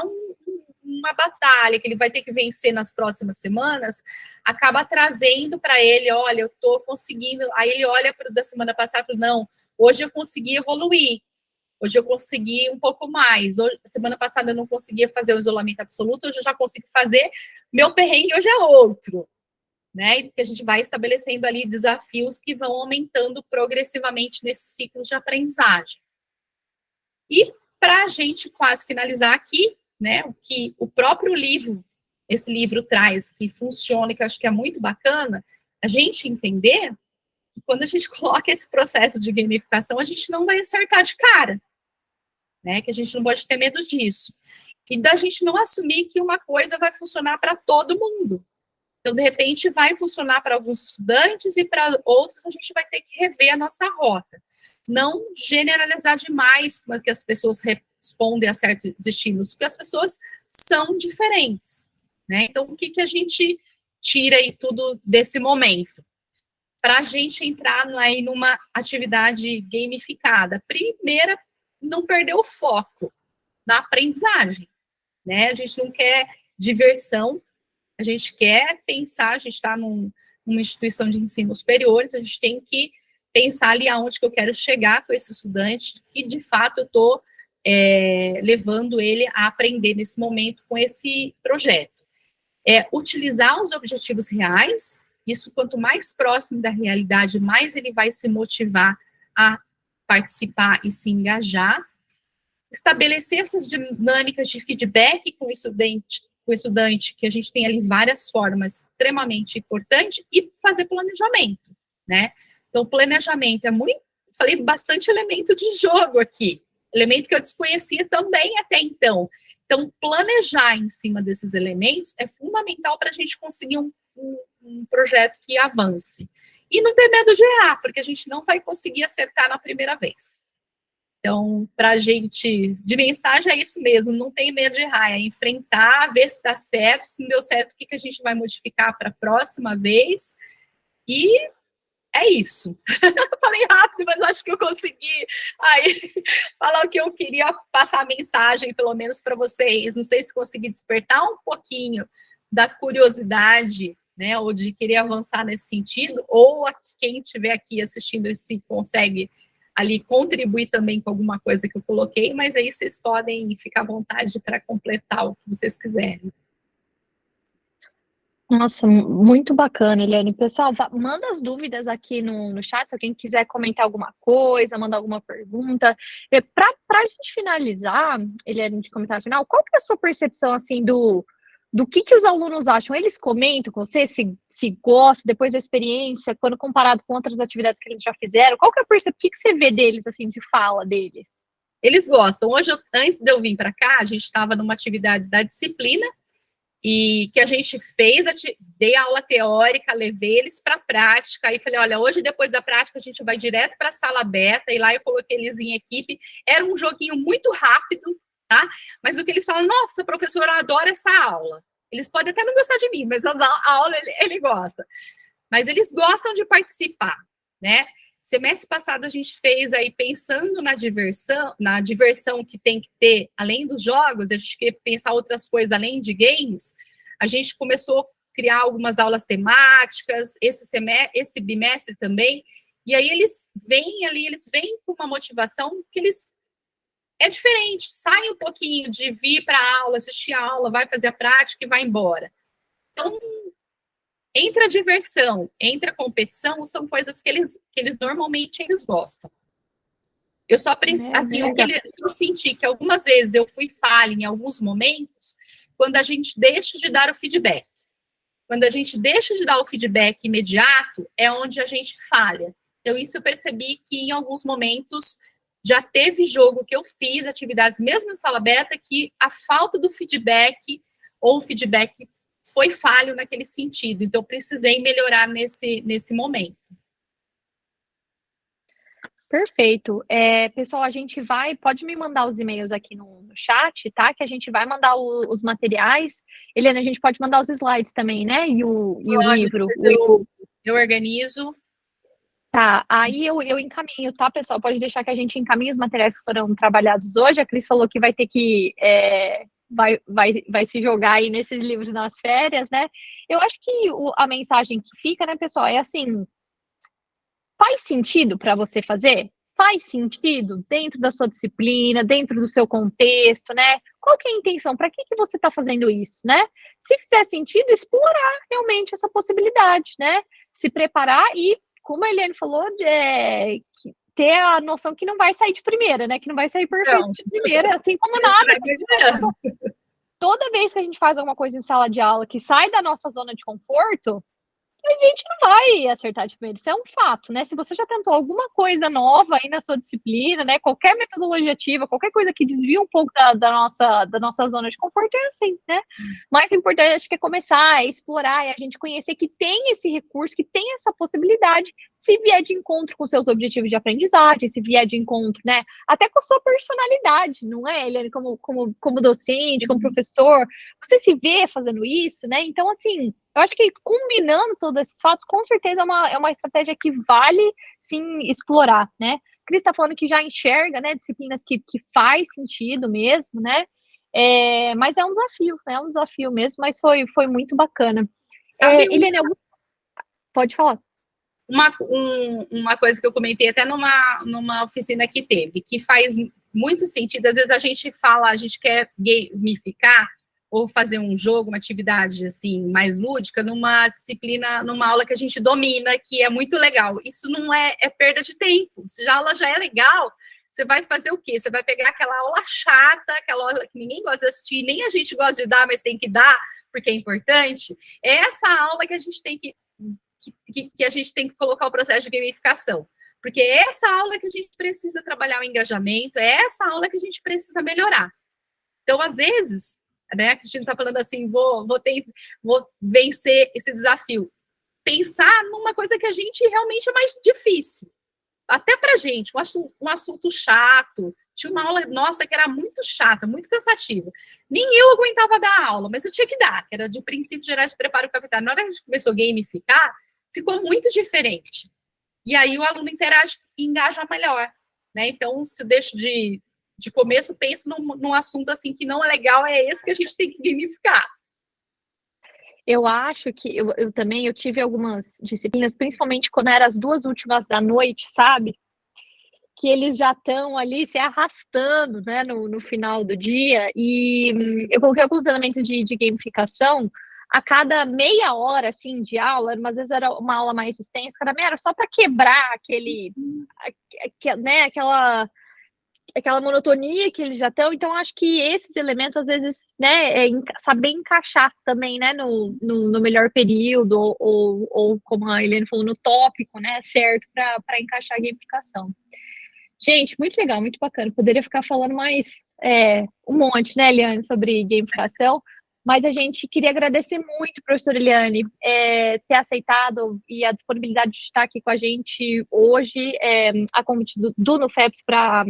uma batalha que ele vai ter que vencer nas próximas semanas, acaba trazendo para ele, olha, eu estou conseguindo. Aí ele olha para o da semana passada e fala, não, hoje eu consegui evoluir, hoje eu consegui um pouco mais, hoje, semana passada eu não conseguia fazer o isolamento absoluto, hoje eu já consigo fazer, meu perrengue hoje é outro, né? E a gente vai estabelecendo ali desafios que vão aumentando progressivamente nesse ciclo de aprendizagem. E para a gente quase finalizar aqui, né, o que o próprio livro, esse livro traz, que funciona e que eu acho que é muito bacana, a gente entender que quando a gente coloca esse processo de gamificação, a gente não vai acertar de cara, né, que a gente não pode ter medo disso. E da gente não assumir que uma coisa vai funcionar para todo mundo. Então, de repente, vai funcionar para alguns estudantes e para outros a gente vai ter que rever a nossa rota. Não generalizar demais como é que as pessoas respondem a certos estímulos, porque as pessoas são diferentes, né? Então, o que a gente tira aí tudo desse momento? Para a gente entrar aí numa atividade gamificada. Primeira, não perder o foco na aprendizagem, né? A gente não quer diversão, a gente quer pensar, a gente está numa instituição de ensino superior, então a gente tem que pensar ali aonde que eu quero chegar com esse estudante, que de fato eu estou levando ele a aprender nesse momento com esse projeto. Utilizar os objetivos reais, isso quanto mais próximo da realidade, mais ele vai se motivar a participar e se engajar. Estabelecer essas dinâmicas de feedback com o estudante, que a gente tem ali várias formas extremamente importantes, e fazer planejamento, né? Então, planejamento é muito, falei bastante elemento de jogo aqui, elemento que eu desconhecia também até então. Então, planejar em cima desses elementos é fundamental para a gente conseguir um projeto que avance. E não ter medo de errar, porque a gente não vai conseguir acertar na primeira vez. Então, para a gente, de mensagem é isso mesmo, não tem medo de errar, é enfrentar, ver se dá certo, se não deu certo, o que a gente vai modificar para a próxima vez, e é isso. Falei rápido, mas acho que eu consegui aí falar o que eu queria, passar a mensagem, pelo menos para vocês. Não sei se consegui despertar um pouquinho da curiosidade né, ou de querer avançar nesse sentido, ou quem estiver aqui assistindo se consegue ali contribuir também com alguma coisa que eu coloquei, mas aí vocês podem ficar à vontade para completar o que vocês quiserem. Nossa, muito bacana, Eliane. Pessoal, manda as dúvidas aqui no chat, se alguém quiser comentar alguma coisa, mandar alguma pergunta. Para a gente finalizar, Eliane, de comentário final, qual que é a sua percepção, assim, do que os alunos acham? Eles comentam com você se gostam, depois da experiência, quando comparado com outras atividades que eles já fizeram? Qual que é a percepção? O que você vê deles, assim, de fala deles? Eles gostam. Hoje, antes de eu vir para cá, a gente estava numa atividade da disciplina, e que a gente fez, dei aula teórica, levei eles para a prática, aí falei, olha, hoje depois da prática a gente vai direto para a sala beta, e lá eu coloquei eles em equipe, era um joguinho muito rápido, tá? Mas o que eles falam, nossa, professora, eu adoro essa aula. Eles podem até não gostar de mim, mas a aula ele gosta. Mas eles gostam de participar, né? Semestre passado a gente fez aí pensando na diversão que tem que ter, além dos jogos, a gente quer pensar outras coisas além de games, a gente começou a criar algumas aulas temáticas, esse bimestre também, e aí eles vêm com uma motivação que é diferente, sai um pouquinho de vir para a aula, assistir a aula, vai fazer a prática e vai embora. Então, entre a diversão, entre a competição, são coisas que eles normalmente gostam. Eu só assim, o que eu senti que algumas vezes eu fui falha em alguns momentos, quando a gente deixa de dar o feedback. Quando a gente deixa de dar o feedback imediato, é onde a gente falha. Então, isso eu percebi que em alguns momentos já teve jogo que eu fiz, atividades mesmo em sala beta, que a falta do feedback ou o feedback foi falho naquele sentido, então precisei melhorar nesse momento. Perfeito. Pessoal, a gente pode me mandar os e-mails aqui no chat, tá? Que a gente vai mandar os materiais. Helena, a gente pode mandar os slides também, né? E o livro. Eu organizo. Tá, aí eu encaminho, tá, pessoal? Pode deixar que a gente encaminhe os materiais que foram trabalhados hoje. A Cris falou que vai ter que... vai se jogar aí nesses livros nas férias, né? Eu acho que a mensagem que fica, né, pessoal, é assim, faz sentido para você fazer? Faz sentido dentro da sua disciplina, dentro do seu contexto, né? Qual que é a intenção? Para que você está fazendo isso, né? Se fizer sentido, explorar realmente essa possibilidade, né? Se preparar e, como a Eliane falou, ter a noção que não vai sair de primeira, né? Que não vai sair perfeito de primeira, assim como nada. Toda vez que a gente faz alguma coisa em sala de aula que sai da nossa zona de conforto, a gente não vai acertar de primeiro, isso é um fato, né? Se você já tentou alguma coisa nova aí na sua disciplina, né? Qualquer metodologia ativa, qualquer coisa que desvia um pouco da nossa zona de conforto, é assim, né? Mais importante, acho que é começar a explorar e a gente conhecer que tem esse recurso, que tem essa possibilidade, se vier de encontro com seus objetivos de aprendizagem, se vier de encontro, né? Até com a sua personalidade, não é, Eliane? Como docente, como professor, você se vê fazendo isso, né? Então, assim, eu acho que combinando todos esses fatos, com certeza é uma estratégia que vale, sim, explorar, né? Cris está falando que já enxerga, né, disciplinas que faz sentido mesmo, né? Mas é um desafio, né? É um desafio mesmo, mas foi muito bacana. Eliane, pode falar. Uma coisa que eu comentei até numa oficina que teve, que faz muito sentido, às vezes a gente fala, a gente quer gamificar, ou fazer um jogo, uma atividade assim mais lúdica, numa disciplina, numa aula que a gente domina, que é muito legal. Isso não é perda de tempo. Se a aula já é legal, você vai fazer o quê? Você vai pegar aquela aula chata, aquela aula que ninguém gosta de assistir, nem a gente gosta de dar, mas tem que dar, porque é importante. É essa aula que a gente tem que a gente tem que colocar o processo de gamificação. Porque é essa aula que a gente precisa trabalhar o engajamento, é essa aula que a gente precisa melhorar. Então, às vezes, né, a Cristina está falando assim, vou vencer esse desafio. Pensar numa coisa que a gente realmente é mais difícil. Até para a gente, um assunto chato. Tinha uma aula nossa que era muito chata, muito cansativa. Nem eu aguentava dar aula, mas eu tinha que dar, que era de princípios gerais de preparo capital. Na hora que a gente começou a gamificar, ficou muito diferente. E aí o aluno interage e engaja melhor, né? Então, se eu deixo de começo, penso num assunto assim que não é legal, é esse que a gente tem que gamificar. Eu acho que eu também eu tive algumas disciplinas, principalmente quando eram as 2 últimas da noite, sabe? Que eles já estão ali se arrastando, né, no final do dia. E eu coloquei alguns elementos de gamificação a cada meia hora, assim, de aula, mas às vezes era uma aula mais extensa, cada meia era só para quebrar né, aquela monotonia que eles já estão. Então, acho que esses elementos, às vezes, né, saber encaixar também, né, no melhor período, ou como a Helene falou, no tópico, né, certo, para encaixar a gamificação. Gente, muito legal, muito bacana. Poderia ficar falando mais um monte, né, Eliane, sobre gamificação, mas a gente queria agradecer muito, professora Eliane, ter aceitado e a disponibilidade de estar aqui com a gente hoje, a convite do NUFEPS para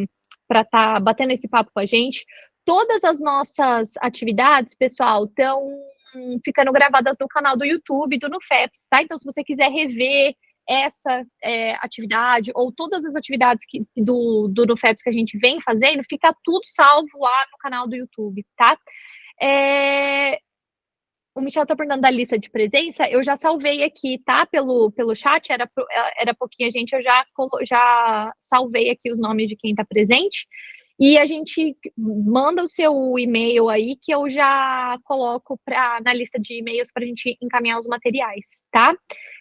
estar batendo esse papo com a gente. Todas as nossas atividades, pessoal, estão ficando gravadas no canal do YouTube do NUFEPS, tá? Então, se você quiser rever essa atividade ou todas as atividades do NUFEPS que a gente vem fazendo, fica tudo salvo lá no canal do YouTube, tá? O Michel tá perguntando da lista de presença, eu já salvei aqui, tá? Pelo chat, era pouquinha gente, eu já salvei aqui os nomes de quem tá presente, e a gente manda o seu e-mail aí, que eu já coloco na lista de e-mails para a gente encaminhar os materiais, tá?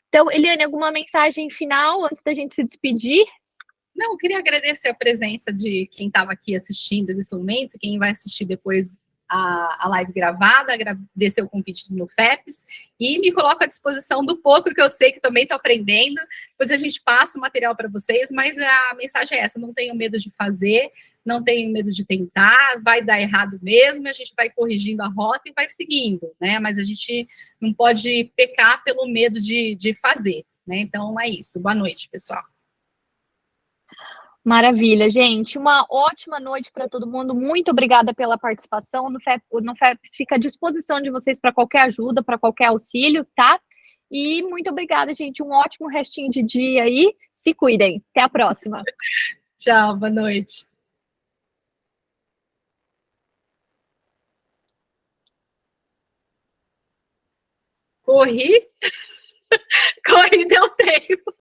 Então, Eliane, alguma mensagem final antes da gente se despedir? Não, eu queria agradecer a presença de quem estava aqui assistindo nesse momento, quem vai assistir depois a live gravada, agradecer o convite do NUFEPS e me coloco à disposição do pouco que eu sei, que também estou aprendendo. Depois a gente passa o material para vocês, mas a mensagem é essa: não tenham medo de fazer, não tenham medo de tentar, vai dar errado mesmo, a gente vai corrigindo a rota e vai seguindo, né? Mas a gente não pode pecar pelo medo de fazer, né? Então é isso. Boa noite, pessoal. Maravilha, gente. Uma ótima noite para todo mundo. Muito obrigada pela participação. O NUFEPS fica à disposição de vocês para qualquer ajuda, para qualquer auxílio, tá? E muito obrigada, gente. Um ótimo restinho de dia aí. Se cuidem. Até a próxima. Tchau, boa noite. Corri, deu tempo.